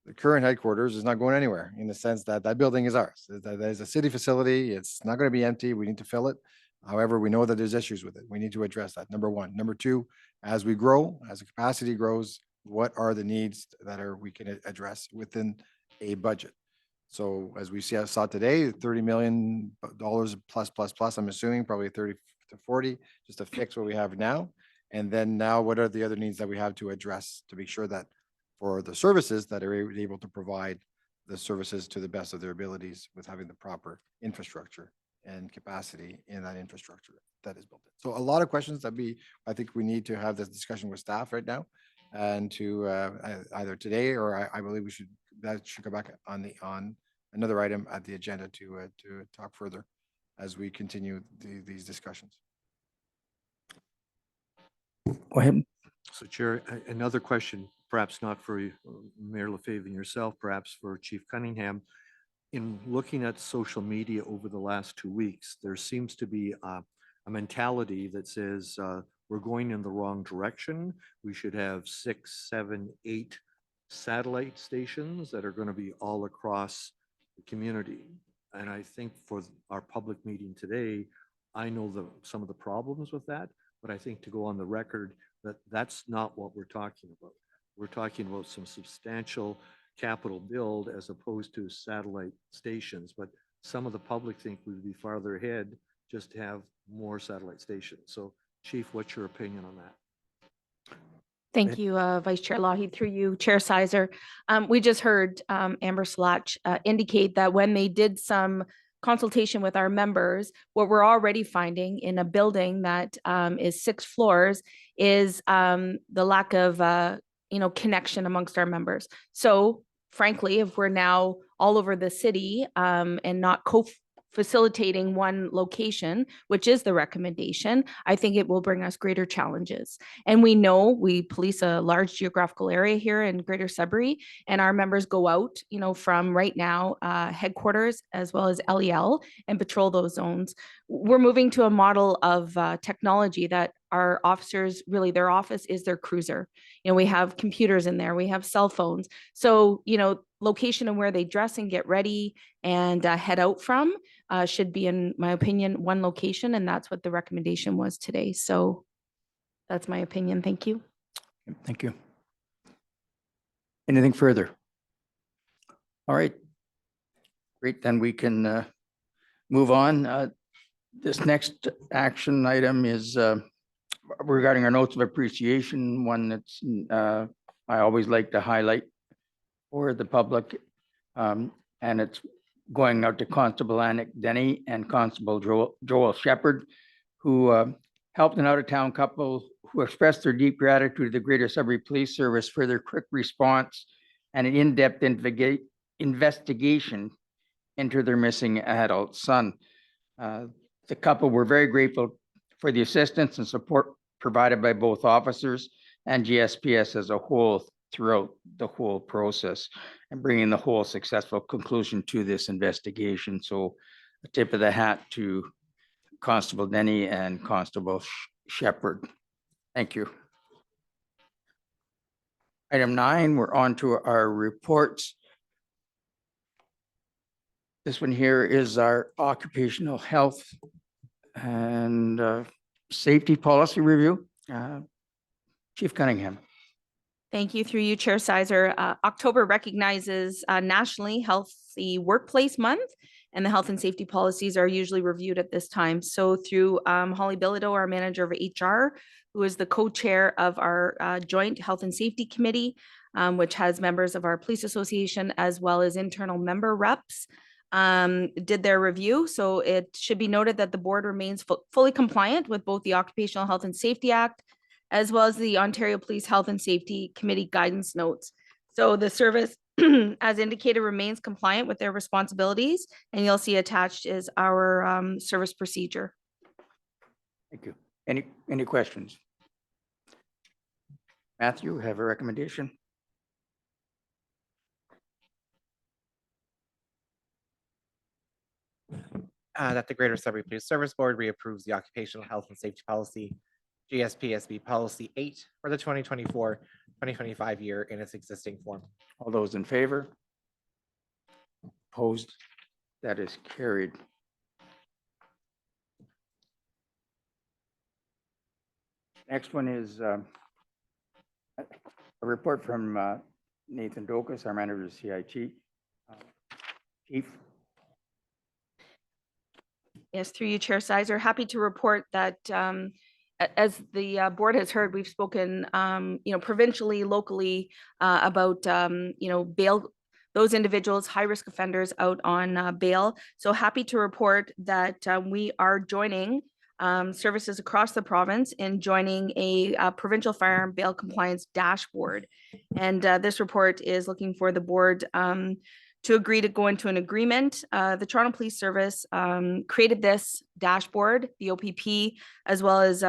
the current headquarters is not going anywhere in the sense that that building is ours. That is a city facility. It's not going to be empty. We need to fill it. However, we know that there's issues with it. We need to address that. Number one. Number two, as we grow, as the capacity grows, what are the needs that we can address within a budget? So as we saw today, $30 million plus, I'm assuming probably 30 to 40, just to fix what we have now. And then now what are the other needs that we have to address to make sure that for the services that are able to provide the services to the best of their abilities with having the proper infrastructure and capacity in that infrastructure that is built in. So a lot of questions I think we need to have this discussion with staff right now, and to either today or I believe that should go back on another item at the agenda to talk further as we continue these discussions. Go ahead. So Chair, another question, perhaps not for you, Mayor Lefebvre and yourself, perhaps for Chief Cunningham. In looking at social media over the last 2 weeks, there seems to be a mentality that says we're going in the wrong direction. We should have 6, 7, 8 satellite stations that are going to be all across the community. And I think for our public meeting today, I know some of the problems with that, but I think to go on the record that that's not what we're talking about. We're talking about some substantial capital build as opposed to satellite stations, but some of the public think we would be farther ahead just to have more satellite stations. So Chief, what's your opinion on that? Thank you, Vice Chair Lougheed, through you, Chair Sizer. We just heard Amber Slotch indicate that when they did some consultation with our members, what we're already finding in a building that is 6 floors is the lack of connection amongst our members. So frankly, if we're now all over the city and not facilitating one location, which is the recommendation, I think it will bring us greater challenges. And we know we police a large geographical area here in Greater Sudbury, and our members go out, from right now headquarters as well as LEL and patrol those zones. We're moving to a model of technology that our officers, really their office is their cruiser. We have computers in there, we have cell phones. So, location and where they dress and get ready and head out from should be, in my opinion, one location. And that's what the recommendation was today. So that's my opinion. Thank you. Thank you. Anything further? All right. Great, then we can move on. This next action item is regarding our notes of appreciation, one that's I always like to highlight for the public, and it's going out to Constable Anik Denny and Constable Joel Shepherd, who helped an out-of-town couple who expressed their deep gratitude to the Greater Sudbury Police Service for their quick response and an in-depth investigation into their missing adult son. The couple were very grateful for the assistance and support provided by both officers and GSPS as a whole throughout the whole process and bringing the whole successful conclusion to this investigation. So a tip of the hat to Constable Denny and Constable Shepherd. Thank you. Item 9, we're on to our reports. This one here is our occupational health and safety policy review. Chief Cunningham. Thank you. Through you, Chair Sizer. October recognizes Nationally Healthy Workplace Month, and the health and safety policies are usually reviewed at this time. So through Holly Bilodeau, our manager of HR, who is the co-chair of our joint health and safety committee, which has members of our police association as well as internal member reps, did their review. So it should be noted that the board remains fully compliant with both the Occupational Health and Safety Act as well as the Ontario Police Health and Safety Committee guidance notes. So the service, as indicated, remains compliant with their responsibilities, and you'll see attached is our service procedure. Thank you. Any questions? Matthew, have a recommendation? That the Greater Sudbury Police Service Board reapproves the Occupational Health and Safety Policy, GSPSB Policy 8 for the 2024-2025 year in its existing form. All those in favor? Opposed? That is carried. Next one is a report from Nathan Dokas, our manager of CIT. Chief. Yes, through you, Chair Sizer. Happy to report that as the board has heard, we've spoken, provincially, locally about, bail, those individuals, high-risk offenders out on bail. So happy to report that we are joining services across the province in joining a provincial firearm bail compliance dashboard. And this report is looking for the board to agree to go into an agreement. The Toronto Police Service created this dashboard, the OPP, as well as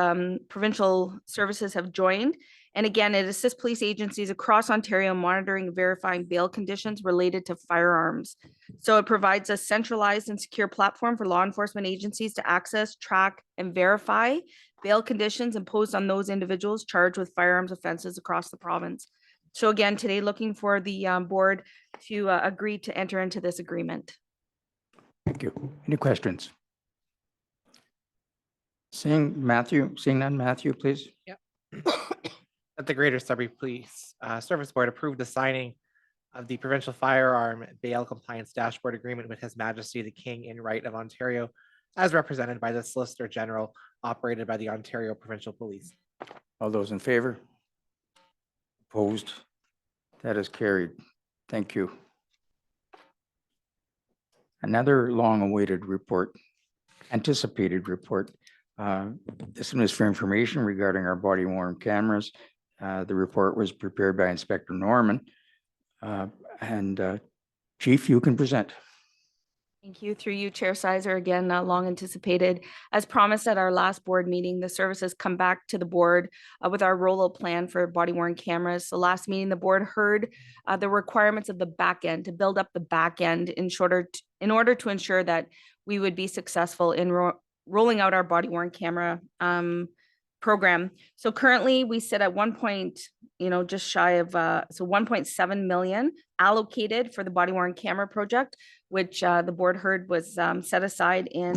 provincial services have joined. And again, it assists police agencies across Ontario monitoring and verifying bail conditions related to firearms. So it provides a centralized and secure platform for law enforcement agencies to access, track, and verify bail conditions imposed on those individuals charged with firearms offenses across the province. So again, today looking for the board to agree to enter into this agreement. Thank you. Any questions? Seeing none, Matthew, please. Yep. That the Greater Sudbury Police Service Board approved the signing of the Provincial Firearm Bail Compliance Dashboard Agreement with His Majesty the King in Right of Ontario, as represented by the Solicitor General, operated by the Ontario Provincial Police. All those in favor? Opposed? That is carried. Thank you. another long-awaited report, anticipated report. This one is for information regarding our body worn cameras. The report was prepared by Inspector Norman. And Chief, you can present. Thank you. Through you, Chair Sizer, again, long anticipated. As promised at our last board meeting, the service has come back to the board with our rollout plan for body worn cameras. So last meeting, the board heard the requirements of the back end to build up the back end in order to ensure that we would be successful in rolling out our body worn camera program. So currently we sit at just shy of 1.7 million allocated for the body worn camera project, which the board heard was set aside in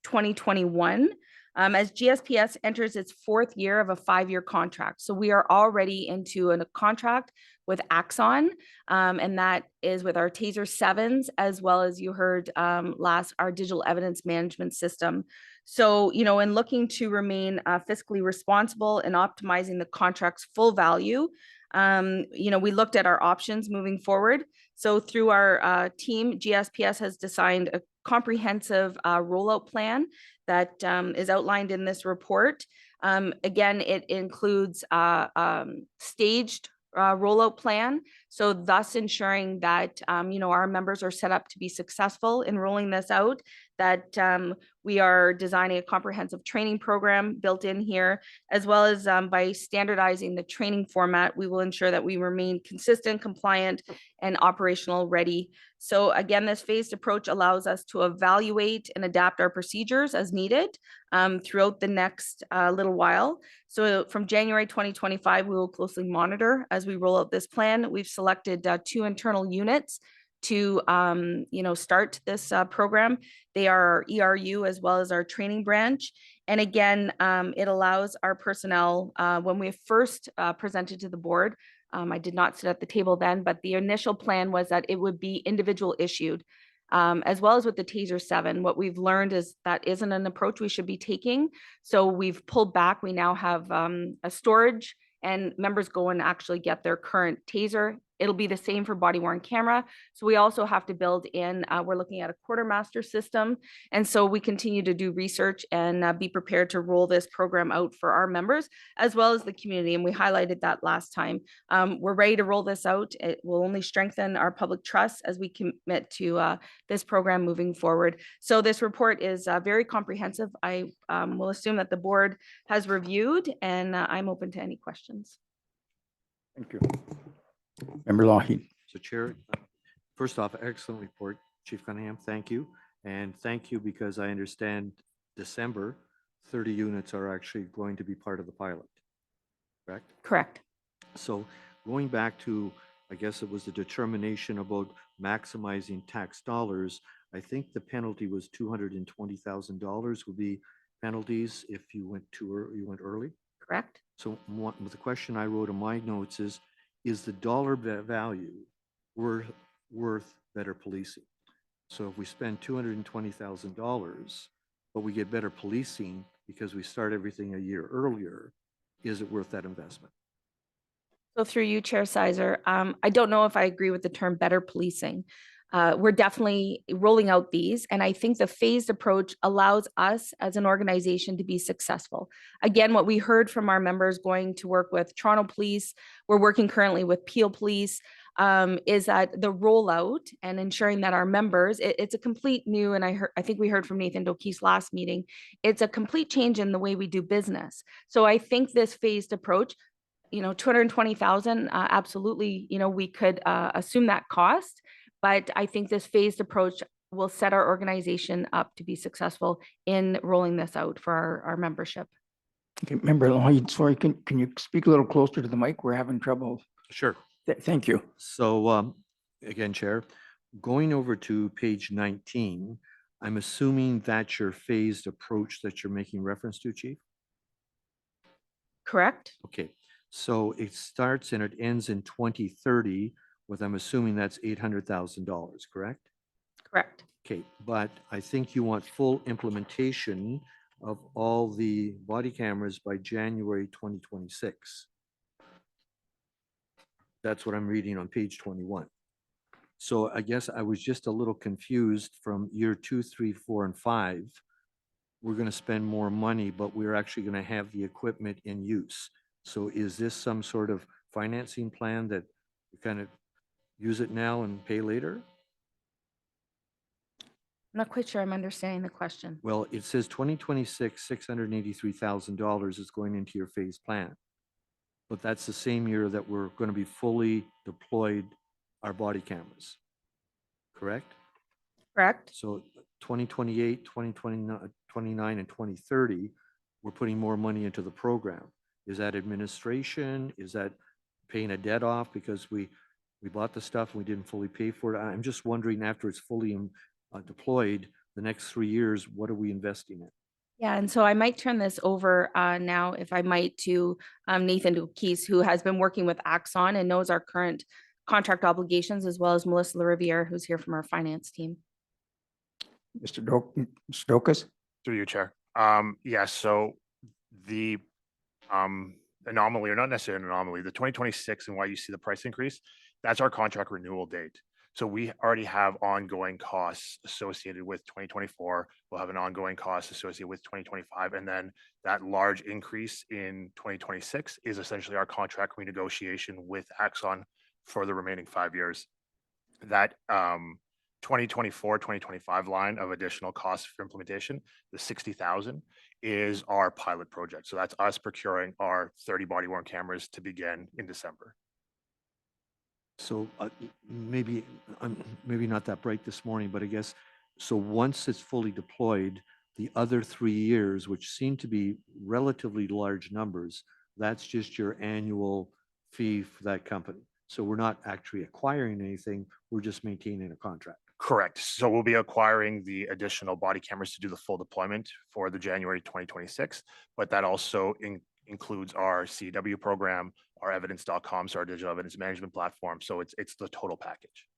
2021. As GSPS enters its fourth year of a 5-year contract. So we are already into a contract with Axon, and that is with our TASER 7s, as well as you heard our digital evidence management system. So, in looking to remain fiscally responsible and optimizing the contract's full value, we looked at our options moving forward. So through our team, GSPS has designed a comprehensive rollout plan that is outlined in this report. Again, it includes staged rollout plan. So thus ensuring that, our members are set up to be successful in rolling this out, that we are designing a comprehensive training program built in here, as well as by standardizing the training format, we will ensure that we remain consistent, compliant, and operational ready. So again, this phased approach allows us to evaluate and adapt our procedures as needed throughout the next little while. So from January 2025, we will closely monitor as we roll out this plan. We've selected 2 internal units to start this program. They are our ERU as well as our training branch. And again, it allows our personnel, when we first presented to the board, I did not sit at the table then, but the initial plan was that it would be individual issued, as well as with the TASER 7. What we've learned is that isn't an approach we should be taking. So we've pulled back. We now have a storage, and members go and actually get their current TASER. It'll be the same for body worn camera. So we also have to build in, we're looking at a quartermaster system. And so we continue to do research and be prepared to roll this program out for our members, as well as the community. And we highlighted that last time. We're ready to roll this out. It will only strengthen our public trust as we commit to this program moving forward. So this report is very comprehensive. I will assume that the board has reviewed, and I'm open to any questions. Thank you. Member Lougheed. So Chair, first off, excellent report, Chief Cunningham, thank you. And thank you because I understand December, 30 units are actually going to be part of the pilot, correct? Correct. So going back to, I guess it was the determination about maximizing tax dollars, I think the penalty was $220,000 would be penalties if you went early. Correct. So the question I wrote in my notes is the dollar value worth better policing? So if we spend $220,000, but we get better policing because we start everything a year earlier, is it worth that investment? So through you, Chair Sizer, I don't know if I agree with the term better policing. We're definitely rolling out these, and I think the phased approach allows us as an organization to be successful. Again, what we heard from our members going to work with Toronto Police, we're working currently with Peel Police, is that the rollout and ensuring that our members, it's a complete new, and I think we heard from Nathan Doke's last meeting, it's a complete change in the way we do business. So I think this phased approach, 220,000, absolutely, we could assume that cost. But I think this phased approach will set our organization up to be successful in rolling this out for our membership. Okay, Member Lougheed, sorry, can you speak a little closer to the mic? We're having trouble. Sure. Thank you. So again, Chair, going over to page 19, I'm assuming that's your phased approach that you're making reference to, Chief? Correct. Okay, so it starts and it ends in 2030 with, I'm assuming that's $800,000, correct? Correct. Okay, but I think you want full implementation of all the body cameras by January 2026. That's what I'm reading on page 21. So I guess I was just a little confused from year 2, 3, 4, and 5. We're going to spend more money, but we're actually going to have the equipment in use. So is this some sort of financing plan that you kind of use it now and pay later? I'm not quite sure I'm understanding the question. Well, it says 2026, $683,000 is going into your phase plan. But that's the same year that we're going to be fully deployed our body cameras, correct? Correct? So 2028, 2029, and 2030, we're putting more money into the program. Is that administration? Is that paying a debt off because we bought the stuff and we didn't fully pay for it? I'm just wondering, after it's fully deployed, the next 3 years, what are we investing in? Yeah, and so I might turn this over now, if I might, to Nathan Dukes, who has been working with Axon and knows our current contract obligations, as well as Melissa Riviere, who's here from our finance team. Mr. Stokes? Through you, Chair. Yeah, so the anomaly, or not necessarily an anomaly, the 2026 and why you see the price increase, that's our contract renewal date. So we already have ongoing costs associated with 2024. We'll have an ongoing cost associated with 2025. And then that large increase in 2026 is essentially our contract renegotiation with Axon for the remaining 5 years. That 2024, 2025 line of additional costs for implementation, the 60,000, is our pilot project. So that's us procuring our 30 body worn cameras to begin in December. So maybe I'm maybe not that bright this morning, but I guess, so once it's fully deployed, the other 3 years, which seem to be relatively large numbers, that's just your annual fee for that company. So we're not actually acquiring anything, we're just maintaining a contract. Correct. So we'll be acquiring the additional body cameras to do the full deployment for the January 2026, but that also includes our CW program, our evidence.com, so our digital evidence management platform. So it's the total package.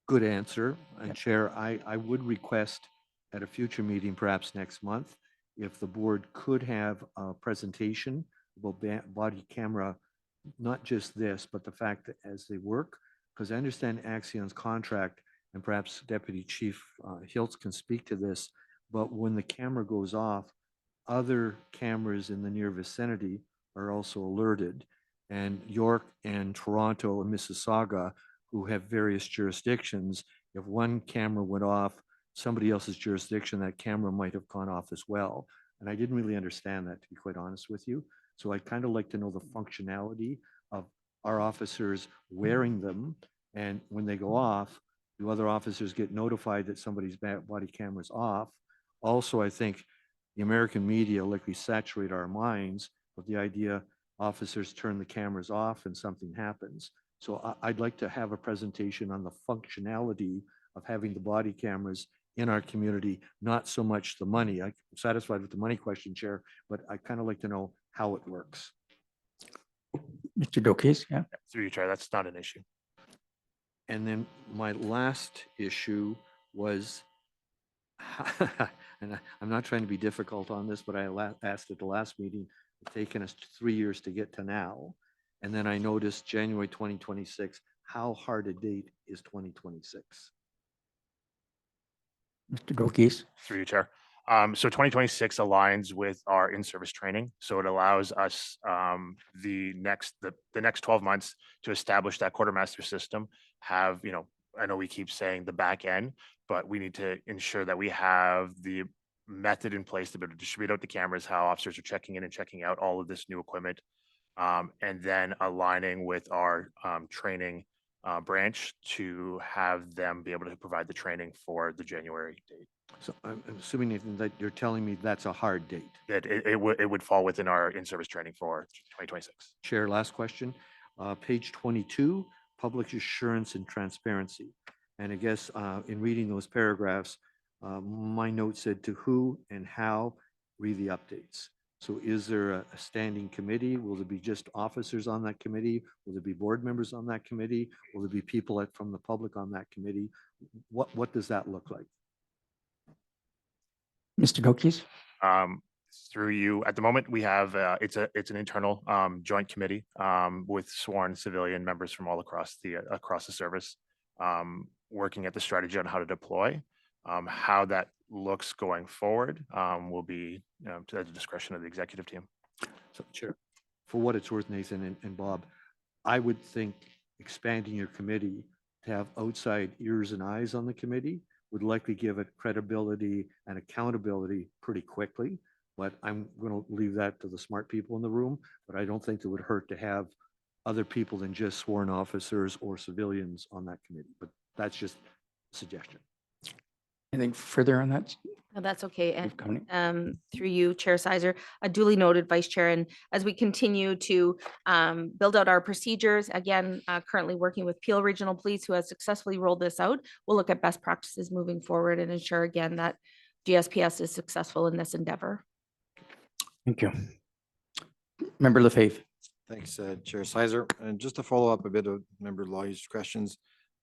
Good answer. And Chair, I would request at a future meeting, perhaps next month, if the board could have a presentation about body camera, not just this, but the fact that as they work, because I understand Axion's contract, and perhaps Deputy Chief Hiltz can speak to this, but when the camera goes off, other cameras in the near vicinity are also alerted. And York and Toronto and Mississauga, who have various jurisdictions, if one camera went off, somebody else's jurisdiction, that camera might have gone off as well. And I didn't really understand that, to be quite honest with you. So I'd kind of like to know the functionality of our officers wearing them. And when they go off, do other officers get notified that somebody's body camera's off? Also, I think the American media likely saturate our minds with the idea officers turn the cameras off and something happens. So I'd like to have a presentation on the functionality of having the body cameras in our community, not so much the money. I'm satisfied with the money question, Chair, but I kind of like to know how it works. Mr. Dokes, yeah. Through you, Chair, that's not an issue. And then my last issue was, and I'm not trying to be difficult on this, but I asked at the last meeting, it's taken us 3 years to get to now. And then I noticed January 2026, how hard a date is 2026? Mr. Dokes? Through you, Chair. So 2026 aligns with our in-service training. So it allows us the next 12 months to establish that quartermaster system, have, I know we keep saying the back end, but we need to ensure that we have the method in place to be able to distribute out the cameras, how officers are checking in and checking out all of this new equipment, and then aligning with our training branch to have them be able to provide the training for the January date. So I'm assuming, Nathan, that you're telling me that's a hard date. That it would fall within our in-service training for 2026. Chair, last question. Page 22, public assurance and transparency. And I guess in reading those paragraphs, my note said to who and how read the updates. So is there a standing committee? Will there be just officers on that committee? Will there be board members on that committee? Will there be people from the public on that committee? What does that look like? Mr. Dokes? Through you, at the moment, we have it's an internal joint committee with sworn civilian members from all across the service. working at the strategy on how to deploy. How that looks going forward will be to the discretion of the executive team. So, Chair, for what it's worth, Nathan and Bob, I would think expanding your committee to have outside ears and eyes on the committee would likely give it credibility and accountability pretty quickly. But I'm going to leave that to the smart people in the room. But I don't think it would hurt to have other people than just sworn officers or civilians on that committee. But that's just a suggestion. Anything further on that? No, that's okay. Chief Cunningham? And through you, Chair Sizer, a duly noted Vice Chair. And as we continue to build out our procedures, again, currently working with Peel Regional Police, who has successfully rolled this out, we'll look at best practices moving forward and ensure again that GSPS is successful in this endeavor. Thank you. Member LaFave. Thanks, Chair Sizer. And just to follow up a bit of Member Law's questions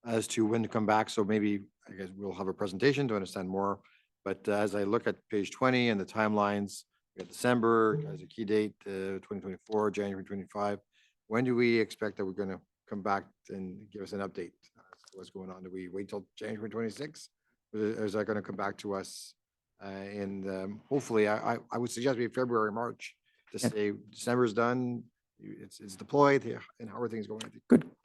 as to when to come back. So maybe, I guess we'll have a presentation to understand more. But as I look at page 20 and the timelines, we got December as a key date, 2024, January 25. When do we expect that we're going to come back and give us an update? What's going on? Do we wait till January 26? Or is that going to come back to us? And hopefully, I would suggest maybe February, March to say December is done, it's deployed, and how are things going?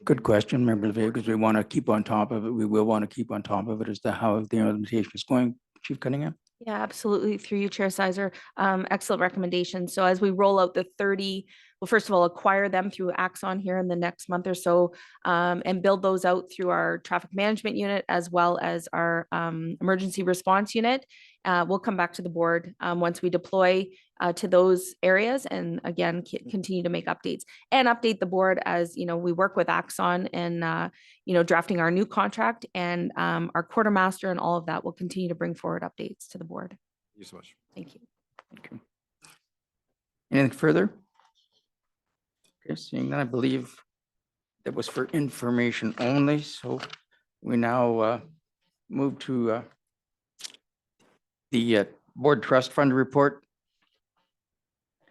Good question, Member LaFave, because we want to keep on top of it. We will want to keep on top of it as to how the implementation is going. Chief Cunningham? Yeah, absolutely. Through you, Chair Sizer. Excellent recommendation. So as we roll out the 30, well, first of all, acquire them through Axon here in the next month or so, and build those out through our traffic management unit as well as our emergency response unit. We'll come back to the board once we deploy to those areas, and again, continue to make updates and update the board as we work with Axon and drafting our new contract, and our quartermaster and all of that will continue to bring forward updates to the board. Thank you so much. Thank you. Thank you. Anything further? Okay, seeing that, I believe that was for information only. So we now move to the Board Trust Fund report.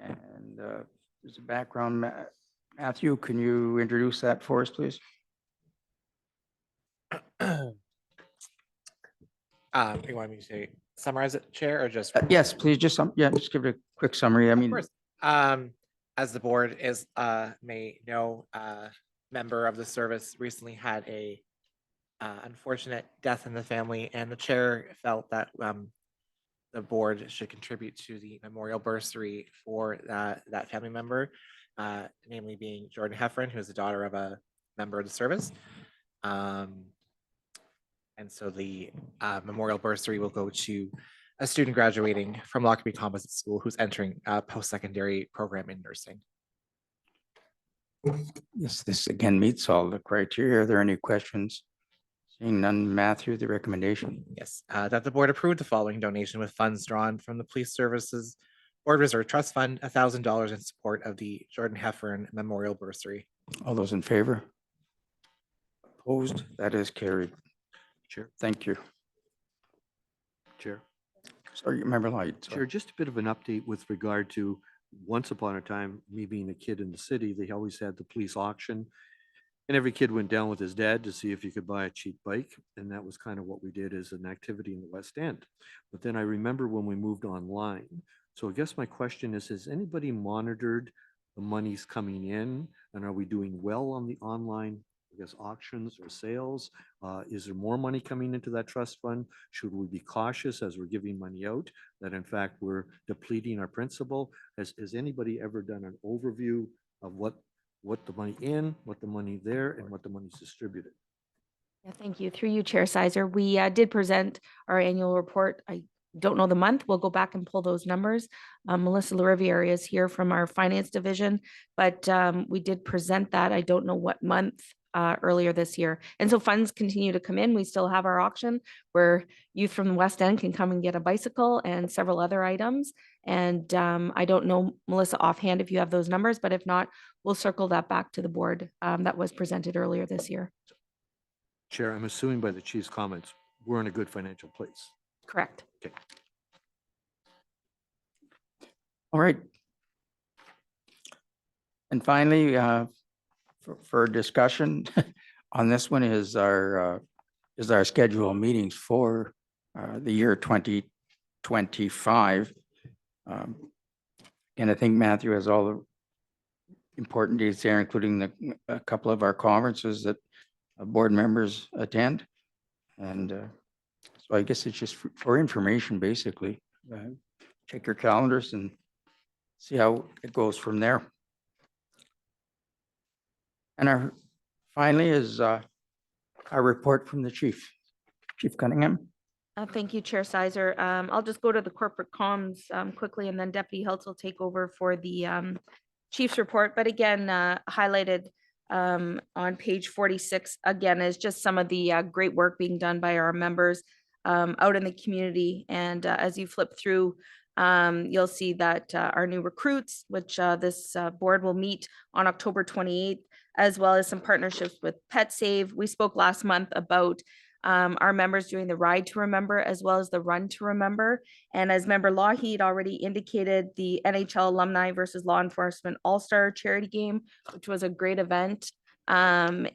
And there's a background. Matthew, can you introduce that for us, please? You want me to summarize it, Chair, or just? Yes, please, just just give it a quick summary. I Of mean, course. As the board may know, member of the service recently had a unfortunate death in the family, and the chair felt that the board should contribute to the memorial bursary for that family member, namely being Jordan Heffron, who is the daughter of a member of the service. And so the memorial bursary will go to a student graduating from Lockerbie Composite School who's entering a post-secondary program in nursing. yes, this again meets all the criteria. Are there any questions? Seeing none, Matthew, the recommendation. Yes, that the board approved the following donation with funds drawn from the Police Services Board Reserve Trust Fund, $1,000 in support of the Jordan Heffron Memorial Bursary. All those in favor? Opposed? That is carried. Chair. Thank you. Chair. Sorry, Member Lloyd. sorry. Chair, just a bit of an update with regard to once upon a time, me being a kid in the city, they always had the police auction. And every kid went down with his dad to see if he could buy a cheap bike. And that was kind of what we did as an activity in the West End. But then I remember when we moved online. So I guess my question is, has anybody monitored the monies coming in? And are we doing well on the online, I guess, auctions or sales? Is there more money coming into that trust fund? Should we be cautious as we're giving money out that in fact we're depleting our principal? Has anybody ever done an overview of what the money in, what the money there, and what the money's distributed? Yeah, thank you. Through you, Chair Sizer. We did present our annual report. I don't know the month. We'll go back and pull those numbers. Melissa Lariviere is here from our finance division, but we did present that. I don't know what month earlier this year. And so funds continue to come in. We still have our auction where youth from the West End can come and get a bicycle and several other items. And I don't know, Melissa, offhand if you have those numbers, but if not, we'll circle that back to the board that was presented earlier this year. Chair, I'm assuming by the chief's comments, we're in a good financial place. Correct. Okay. All right. And finally, for discussion on this one is our is our schedule of meetings for the year 2025. And I think Matthew has all the important dates there, including a couple of our conferences that board members attend. And so I guess it's just for information, basically. Check your calendars and see how it goes from there. And finally is our report from the chief. Chief Cunningham. Thank you, Chair Sizer. I'll just go to the corporate comms quickly, and then Deputy Hiltz will take over for the chief's report. But again, highlighted on page 46, again, is just some of the great work being done by our members out in the community. And as you flip through, you'll see that our new recruits, which this board will meet on October 28th, as well as some partnerships with PetSave. We spoke last month about our members doing the Ride to Remember as well as the Run to Remember. And as member Lougheed already indicated, the NHL Alumni versus Law Enforcement All-Star Charity Game, which was a great event. Of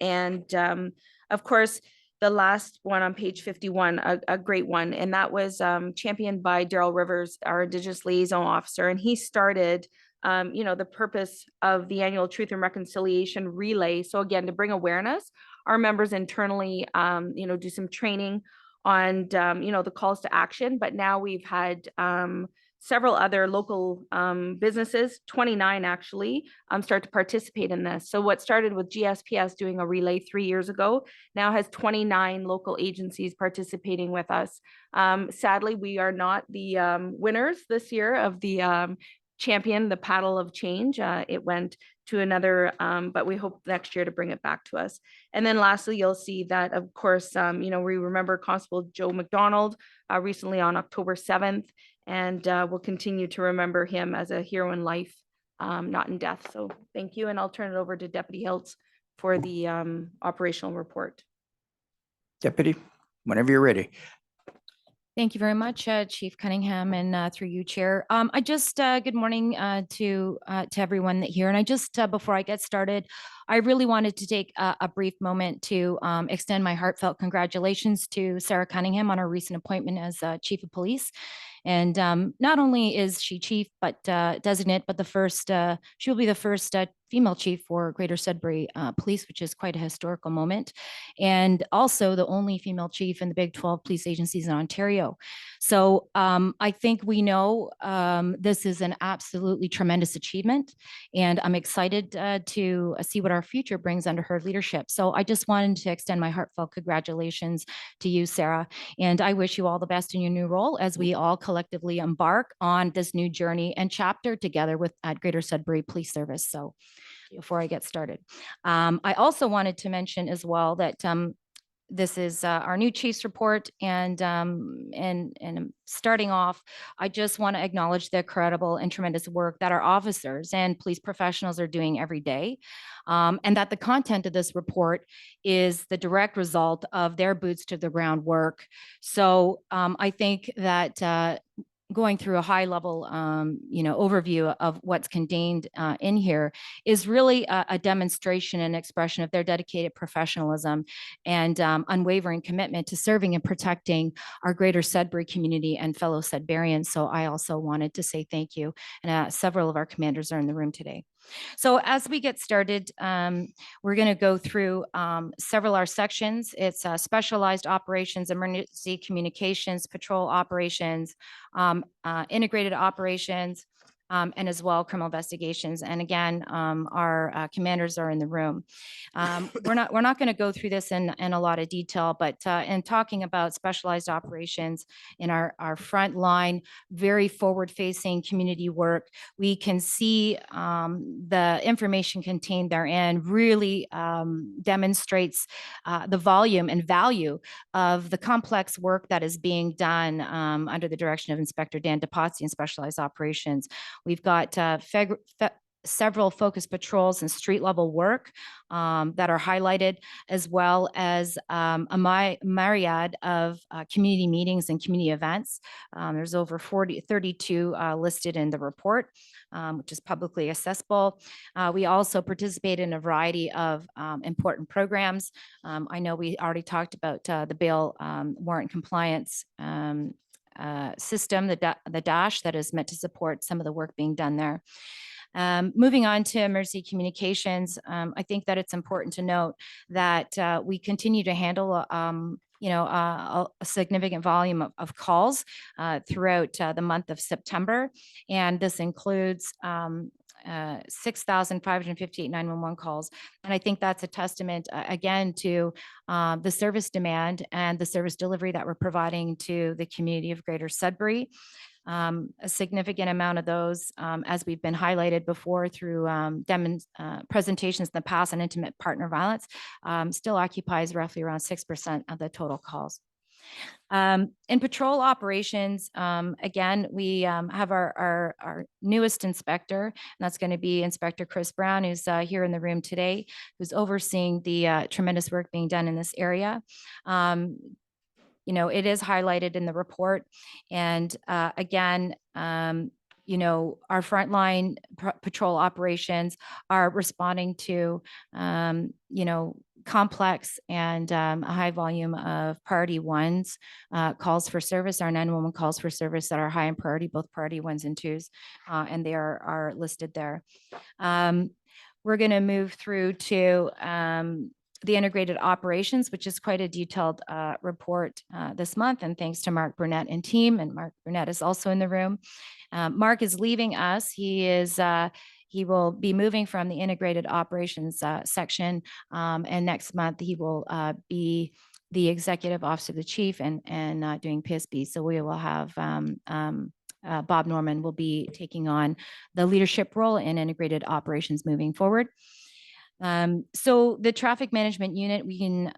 course, the last one on page 51, a great one, and that was championed by Daryl Rivers, our Indigenous Liaison Officer, and he started the purpose of the annual Truth and Reconciliation Relay. So again, to bring awareness, our members internally, do some training on, the calls to action. But now we've had several other local businesses, 29 actually, start to participate in this. So what started with GSPS doing a relay 3 years ago now has 29 local agencies participating with us. Sadly, we are not the winners this year of the champion, the Paddle of Change. It went to another, but we hope next year to bring it back to us. And then lastly, you'll see that, of course, we remember Constable Joe McDonald recently on October 7th, and we'll continue to remember him as a hero in life, not in death. So thank you, and I'll turn it over to Deputy Hiltz for the operational report. Deputy, whenever you're ready. Thank you very much, Chief Cunningham, and through you, Chair. I just good morning to everyone here. And I just before I get started, I really wanted to take a brief moment to extend my heartfelt congratulations to Sarah Cunningham on her recent appointment as Chief of Police. And not only is she chief, but designate, but she will be the first female chief for Greater Sudbury Police, which is quite a historical moment, and also the only female chief in the Big 12 police agencies in Ontario. So I think we know this is an absolutely tremendous achievement, and I'm excited to see what our future brings under her leadership. So I just wanted to extend my heartfelt congratulations to you, Sarah, and I wish you all the best in your new role as we all collectively embark on this new journey and chapter together with at Greater Sudbury Police Service. So before I get started, I also wanted to mention as well that this is our new chief's report, and starting off, I just want to acknowledge the incredible and tremendous work that our officers and police professionals are doing every day, and that the content of this report is the direct result of their boots to the ground work. So I think that going through a high level, overview of what's contained in here is really a demonstration and expression of their dedicated professionalism and unwavering commitment to serving and protecting our Greater Sudbury community and fellow Sudburyans. So I also wanted to say thank you. And several of our commanders are in the room today. So as we get started, we're going to go through several of our sections. It's specialized operations, emergency communications, patrol operations, integrated operations, and as well criminal investigations. And again, our commanders are in the room. We're not going to go through this in a lot of detail, but in talking about specialized operations in our front line, very forward-facing community work, we can see the information contained therein really demonstrates the volume and value of the complex work that is being done under the direction of Inspector Dan DePazzi in specialized operations. We've got several focus patrols and street level work that are highlighted, as well as a myriad of community meetings and community events. There's over 32 listed in the report, which is publicly accessible. We also participate in a variety of important programs. I know we already talked about the bail warrant compliance system, the DASH, that is meant to support some of the work being done there. Moving on to emergency communications, I think that it's important to note that we continue to handle a significant volume of calls throughout the month of September. And this includes 6,558 911 calls. And I think that's a testament, again, to the service demand and the service delivery that we're providing to the community of Greater Sudbury. A significant amount of those, as we've been highlighted before through presentations in the past on intimate partner violence, still occupies roughly around 6% of the total calls. In patrol operations, again, we have our newest inspector, and that's going to be Inspector Chris Brown, who's here in the room today, who's overseeing the tremendous work being done in this area. It is highlighted in the report. And again, our frontline patrol operations are responding to, complex and a high volume of priority ones calls for service. Our 911 calls for service that are high in priority, both priority ones and twos, and they are listed there. We're going to move through to the integrated operations, which is quite a detailed report this month. And thanks to Mark Burnett and team, and Mark Burnett is also in the room. Mark is leaving us. He will be moving from the integrated operations section, and next month he will be the executive officer of the chief and doing PSB. So we will have Bob Norman will be taking on the leadership role in integrated operations moving forward. So the traffic management unit, we can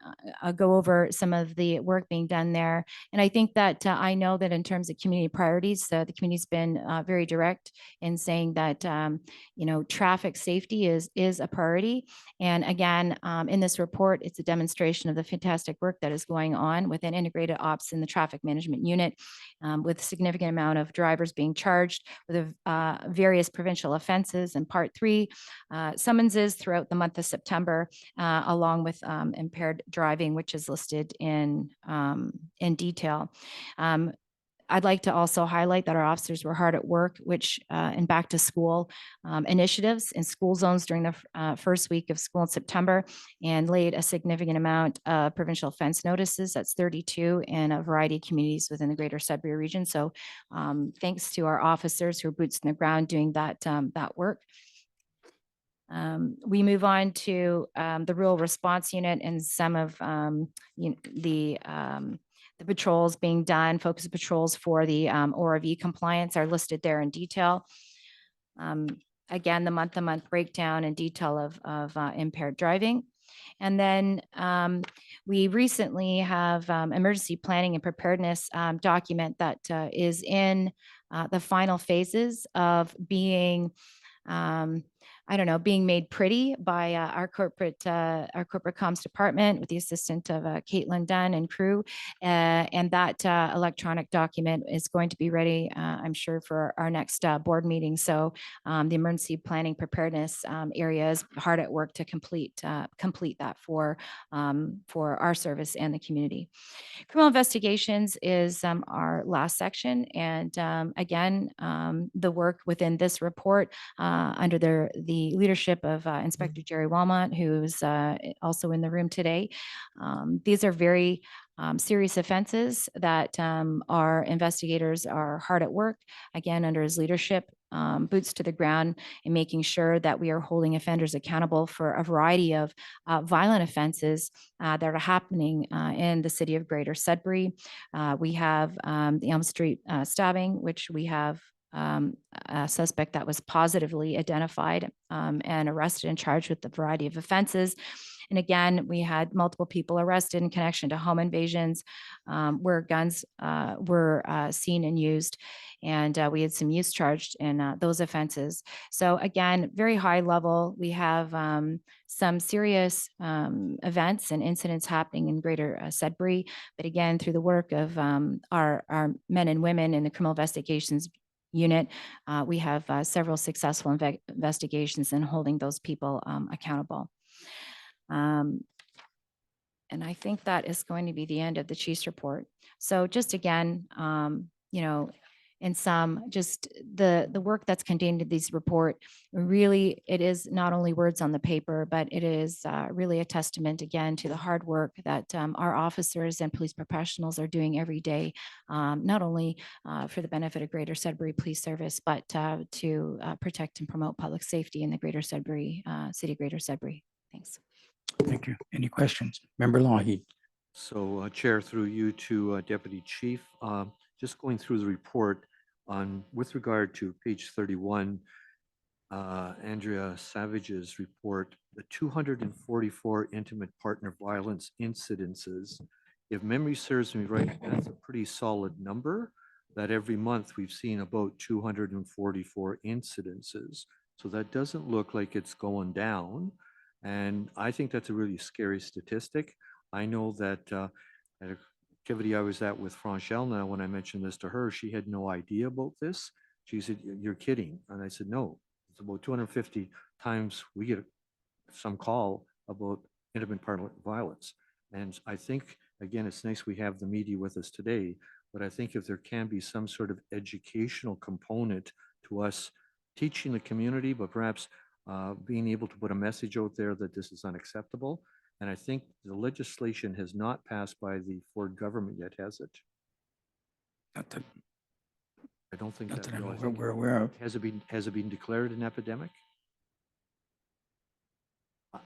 go over some of the work being done there. And I think that I know that in terms of community priorities, the community's been very direct in saying that, traffic safety is a priority. And again, in this report, it's a demonstration of the fantastic work that is going on within integrated ops in the traffic management unit, with a significant amount of drivers being charged with various provincial offenses and Part 3 summonses throughout the month of September, along with impaired driving, which is listed in detail. I'd like to also highlight that our officers were hard at work, which in back to school initiatives in school zones during the first week of school in September, and laid a significant amount of provincial offense notices. That's 32 in a variety of communities within the Greater Sudbury region. So thanks to our officers who are boots on the ground doing that work. We move on to the rural response unit and some of the patrols being done. Focus patrols for the ORV compliance are listed there in detail. Again, the month-to-month breakdown and detail of impaired driving. And then we recently have emergency planning and preparedness document that is in the final phases of being being made pretty by our corporate comms department with the assistance of Caitlin Dunn and crew. And that electronic document is going to be ready, I'm sure, for our next board meeting. So the emergency planning preparedness area is hard at work to complete that for our service and the community. Criminal investigations is our last section. And again, the work within this report under the leadership of Inspector Jerry Walmont, who is also in the room today. These are very serious offenses that our investigators are hard at work, again, under his leadership, boots to the ground, and making sure that we are holding offenders accountable for a variety of violent offenses that are happening in the city of Greater Sudbury. We have the Elm Street stabbing, which we have a suspect that was positively identified and arrested and charged with a variety of offenses. And again, we had multiple people arrested in connection to home invasions where guns were seen and used. And we had some youths charged in those offenses. So again, very high level. We have some serious events and incidents happening in Greater Sudbury. But again, through the work of our men and women in the criminal investigations unit, we have several successful investigations and holding those people accountable. And I think that is going to be the end of the chief's report. So just again, you know, in some, just the work that's contained in this report, really, it is not only words on the paper, but it is really a testament again to the hard work that our officers and police professionals are doing every day, not only for the benefit of Greater Sudbury Police Service, but to protect and promote public safety in the Greater Sudbury, City of Greater Sudbury. Thanks. Thank you. Any questions? Member Lougheed. So Chair, through you to Deputy Chief, just going through the report on, with regard to page 31, Andrea Savage's report, the 244 intimate partner violence incidences. If memory serves me right, that's a pretty solid number, that every month we've seen about 244 incidences. So that doesn't look like it's going down. And I think that's a really scary statistic. I know that at a activity I was at with Franchelle now, when I mentioned this to her, she had no idea about this. She said, "You're kidding." And I said, "No, it's about 250 times we get some call about intimate partner violence." And I think, again, it's nice we have the media with us today, but I think if there can be some sort of educational component to us teaching the community, but perhaps being able to put a message out there that this is unacceptable. And I think the legislation has not passed by the Ford government yet, has it? Not that, I don't think not that. that I no, know I think- we're aware of. Has it been declared an epidemic?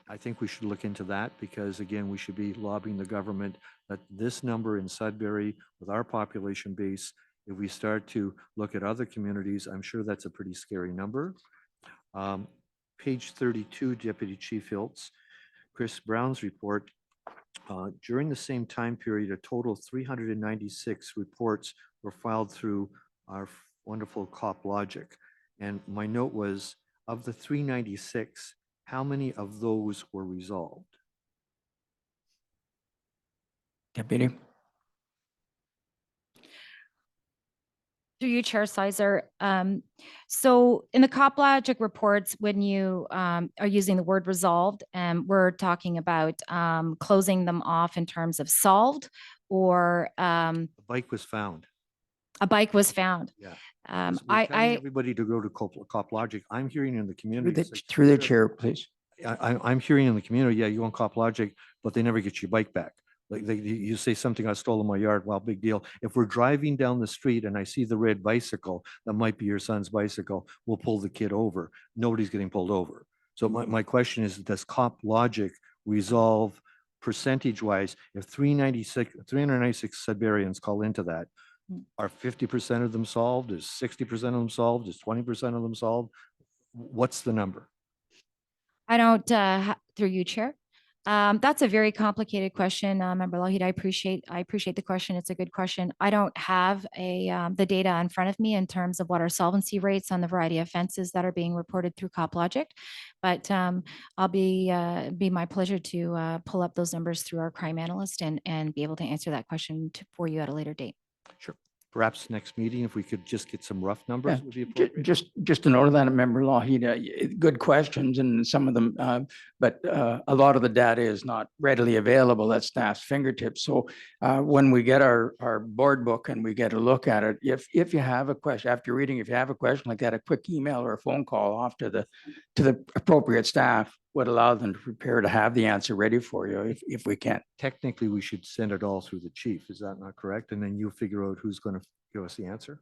I think we should look into that because again, we should be lobbying the government that this number in Sudbury with our population base, if we start to look at other communities, I'm sure that's a pretty scary number. Page 32, Deputy Chief Hiltz, Chris Brown's report. During the same time period, a total of 396 reports were filed through our wonderful COP Logic. And my note was, of the 396, how many of those were resolved? Deputy. Through you, Chair Sizer. So in the COP Logic reports, when you are using the word resolved, we're talking about closing them off in terms of solved or The bike was found. a bike was found. Yeah. Um, So we're telling I, everybody to go to COP Logic. I'm hearing in the community. it's like, Through the sure, chair, please. I'm hearing in the community, yeah, you want COP Logic, but they never get your bike back. Like you say something, I stole in my yard, well, big deal. If we're driving down the street and I see the red bicycle, that might be your son's bicycle, we'll pull the kid over. Nobody's getting pulled over. So my question is, does COP Logic resolve percentage-wise? If 396 Sudburyans call into that, are 50% of them solved? Is 60% of them solved? Is 20% of them solved? What's the number? I don't, through you, Chair. That's a very complicated question, Member Lougheed. I appreciate the question. It's a good question. I don't have the data in front of me in terms of what our solvency rates on the variety of offenses that are being reported through COP Logic, but I'll be my pleasure to pull up those numbers through our crime analyst and be able to answer that question for you at a later date. Sure. Perhaps next meeting, if we could just get some rough Yeah, numbers would be appropriate. just to note that, Member Lougheed, good questions and some of them, but a lot of the data is not readily available at staff's fingertips. So when we get our board book and we get a look at it, if you have a question, after reading, if you have a question like that, a quick email or a phone call off to the appropriate staff would allow them to prepare to have the answer ready for you if we can. Technically, we should send it all through the chief. Is that not correct? And then you figure out who's going to give us the answer?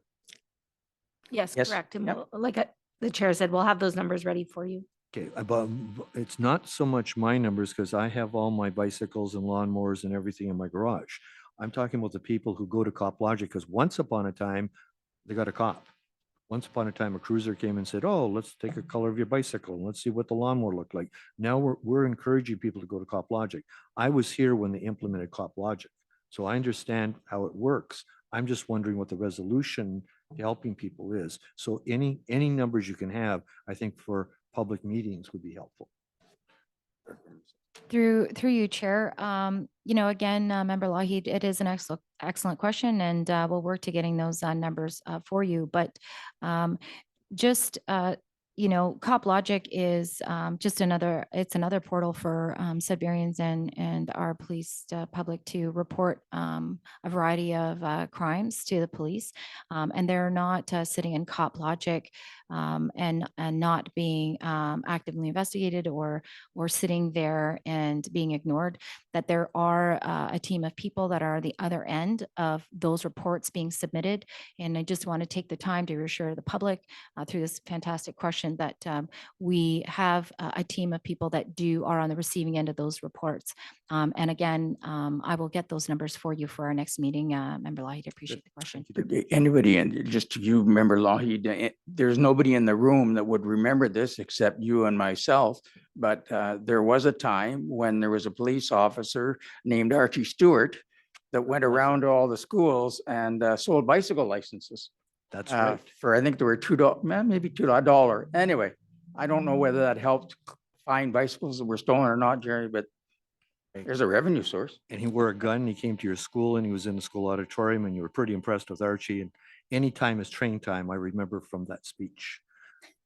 Yes, Yes, correct. And yep. like the chair said, we'll have those numbers ready for you. Okay, but it's not so much my numbers because I have all my bicycles and lawnmowers and everything in my garage. I'm talking about the people who go to COP Logic because once upon a time, they got a cop. Once upon a time, a cruiser came and said, oh, let's take a color of your bicycle and let's see what the lawnmower looked like. Now we're encouraging people to go to Cop Logic. I was here when they implemented Cop Logic, so I understand how it works. I'm just wondering what the resolution to helping people is. So any numbers you can have, I think for public meetings would be helpful. Through you, Chair. Again, Member Lougheed, it is an excellent question, and we'll work to getting those numbers for you. But just Cop Logic is just another portal for Sudburyans and our police public to report a variety of crimes to the police, and they're not sitting in Cop Logic and not being actively investigated or sitting there and being ignored. That there are a team of people that are the other end of those reports being submitted, and I just want to take the time to reassure the public through this fantastic question that we have a team of people that are on the receiving end of those reports. And again, I will get those numbers for you for our next meeting. Member Lougheed, I appreciate the question. Anybody, and just you, Member Lougheed, there's nobody in the room that would remember this except you and myself. But there was a time when there was a police officer named Archie Stewart that went around to all the schools and sold bicycle licenses. That's right. For, I think there were $2, maybe $2. Anyway, I don't know whether that helped find bicycles that were stolen or not, Jerry, but there's a revenue source. And he wore a gun. He came to your school and he was in the school auditorium and you were pretty impressed with Archie. And any time is train time, I remember from that speech.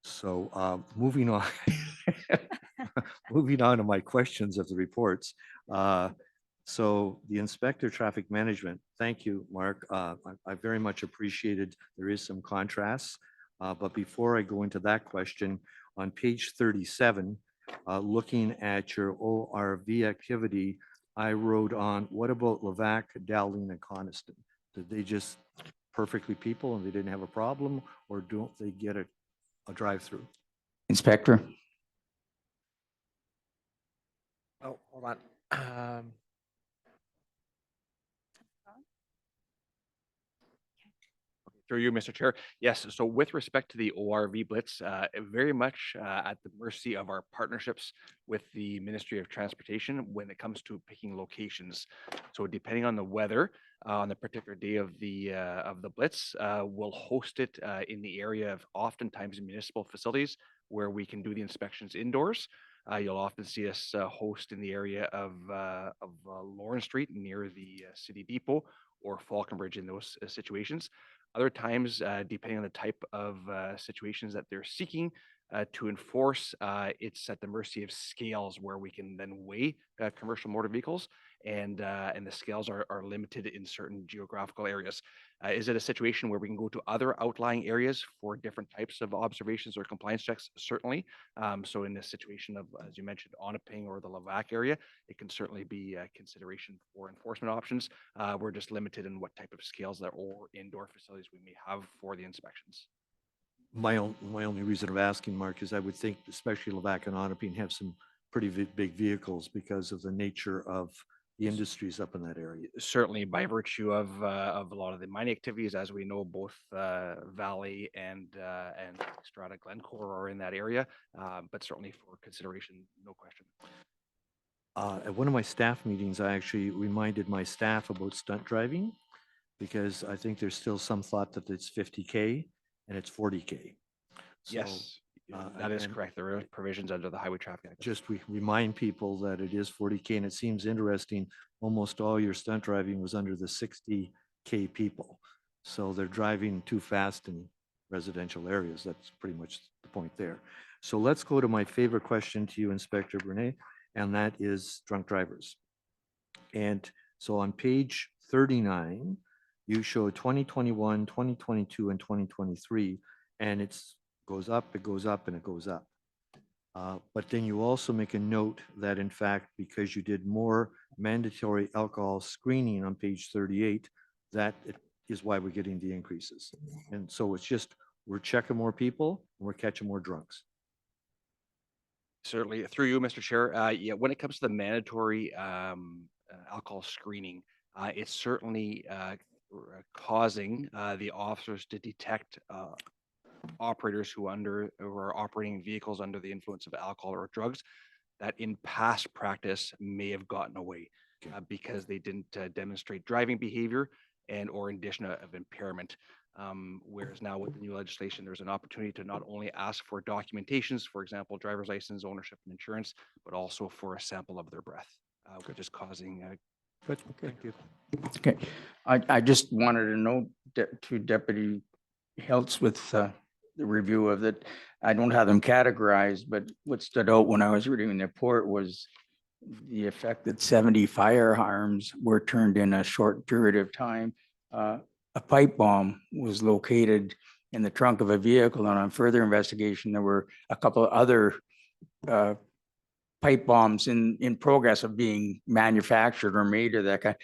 So moving on, moving on to my questions of the reports. So the Inspector Traffic Management, thank you, Mark. I very much appreciated, there is some contrast. But before I go into that question, on page 37, looking at your ORV activity, I wrote on, what about Levac, Dowling, and Coniston? Did they just perfectly people and they didn't have a problem, or don't they get a drive-through? Inspector. Oh, hold on. Through you, Mr. Chair. Yes, so with respect to the ORV blitz, very much at the mercy of our partnerships with the Ministry of Transportation when it comes to picking locations. So depending on the weather, on the particular day of the blitz, we'll host it in the area of oftentimes municipal facilities where we can do the inspections indoors. You'll often see us host in the area of Lawrence Street near the City Depot or Falconbridge in those situations. Other times, depending on the type of situations that they're seeking to enforce, it's at the mercy of scales where we can then weigh commercial motor vehicles, and the scales are limited in certain geographical areas. Is it a situation where we can go to other outlying areas for different types of observations or compliance checks? Certainly. So in this situation of, as you mentioned, Onaping or the Levac area, it can certainly be a consideration for enforcement options. We're just limited in what type of scales or indoor facilities we may have for the inspections. My only reason of asking, Mark, is I would think especially Levac and Onaping have some pretty big vehicles because of the nature of the industries up in that area. Certainly, by virtue of a lot of the mining activities, as we know, both Valley and Strata Glencore are in that area, but certainly for consideration, no question. At one of my staff meetings, I actually reminded my staff about stunt driving because I think there's still some thought that it's 50K and it's 40K. So, Yes, that is correct. There are provisions under the Highway Traffic Act. Just we remind people that it is 40K, and it seems interesting. Almost all your stunt driving was under the 60K people. So they're driving too fast in residential areas. That's pretty much the point there. So let's go to my favorite question to you, Inspector Brunet, and that is drunk drivers. And so on page 39, you show 2021, 2022, and 2023, and it goes up, it goes up, and it goes up. But then you also make a note that in fact, because you did more mandatory alcohol screening on page 38, that is why we're getting the increases. And so it's just, we're checking more people and we're catching more drunks. Certainly, through you, Mr. Chair. Yeah, when it comes to the mandatory alcohol screening, it's certainly causing the officers to detect operators who are operating vehicles under the influence of alcohol or drugs that in past practice may have gotten away because they didn't demonstrate driving behavior and or indicia of impairment. Whereas now with the new legislation, there's an opportunity to not only ask for documentations, for example, driver's license, ownership and insurance, but also for a sample of their breath, which is causing Good, thank you. Okay, I just wanted to note to Deputy Heltz with the review of it. I don't have them categorized, but what stood out when I was reading the report was the effect that 70 firearms were turned in a short period of time. A pipe bomb was located in the trunk of a vehicle, and on further investigation, there were a couple of other pipe bombs in progress of being manufactured or made or that kind.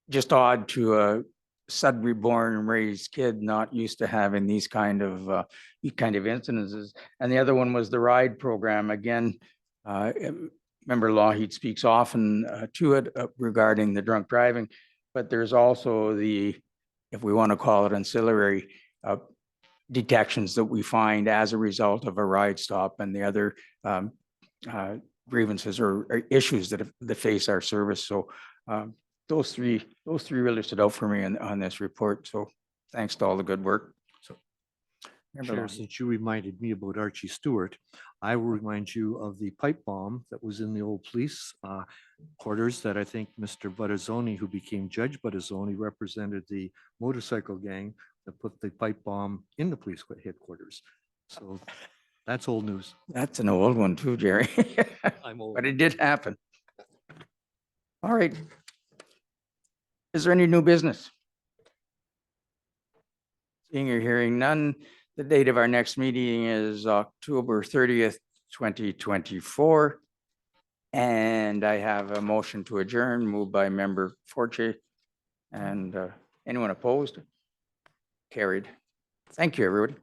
Just odd to a Sudbury born and raised kid, not used to having these kind of incidences. And the other one was the RIDE program. Again, Member Lougheed speaks often to it regarding the drunk driving, but there's also the, if we want to call it ancillary detections that we find as a result of a ride stop and the other grievances or issues that face our service. So those three really stood out for me on this report. So thanks to all the good work. So, Chair, since you reminded me about Archie Stewart, I will remind you of the pipe bomb that was in the old police quarters that I think Mr. Buttazzoni, who became Judge Buttazzoni, represented the motorcycle gang that put the pipe bomb in the police headquarters. So that's old news. That's an old one too, Jerry. I'm old. But it did happen. All right. Is there any new business? Seeing or hearing none, the date of our next meeting is October 30th, 2024. And I have a motion to adjourn, moved by Member Forte. And anyone opposed? Carried. Thank you, everybody.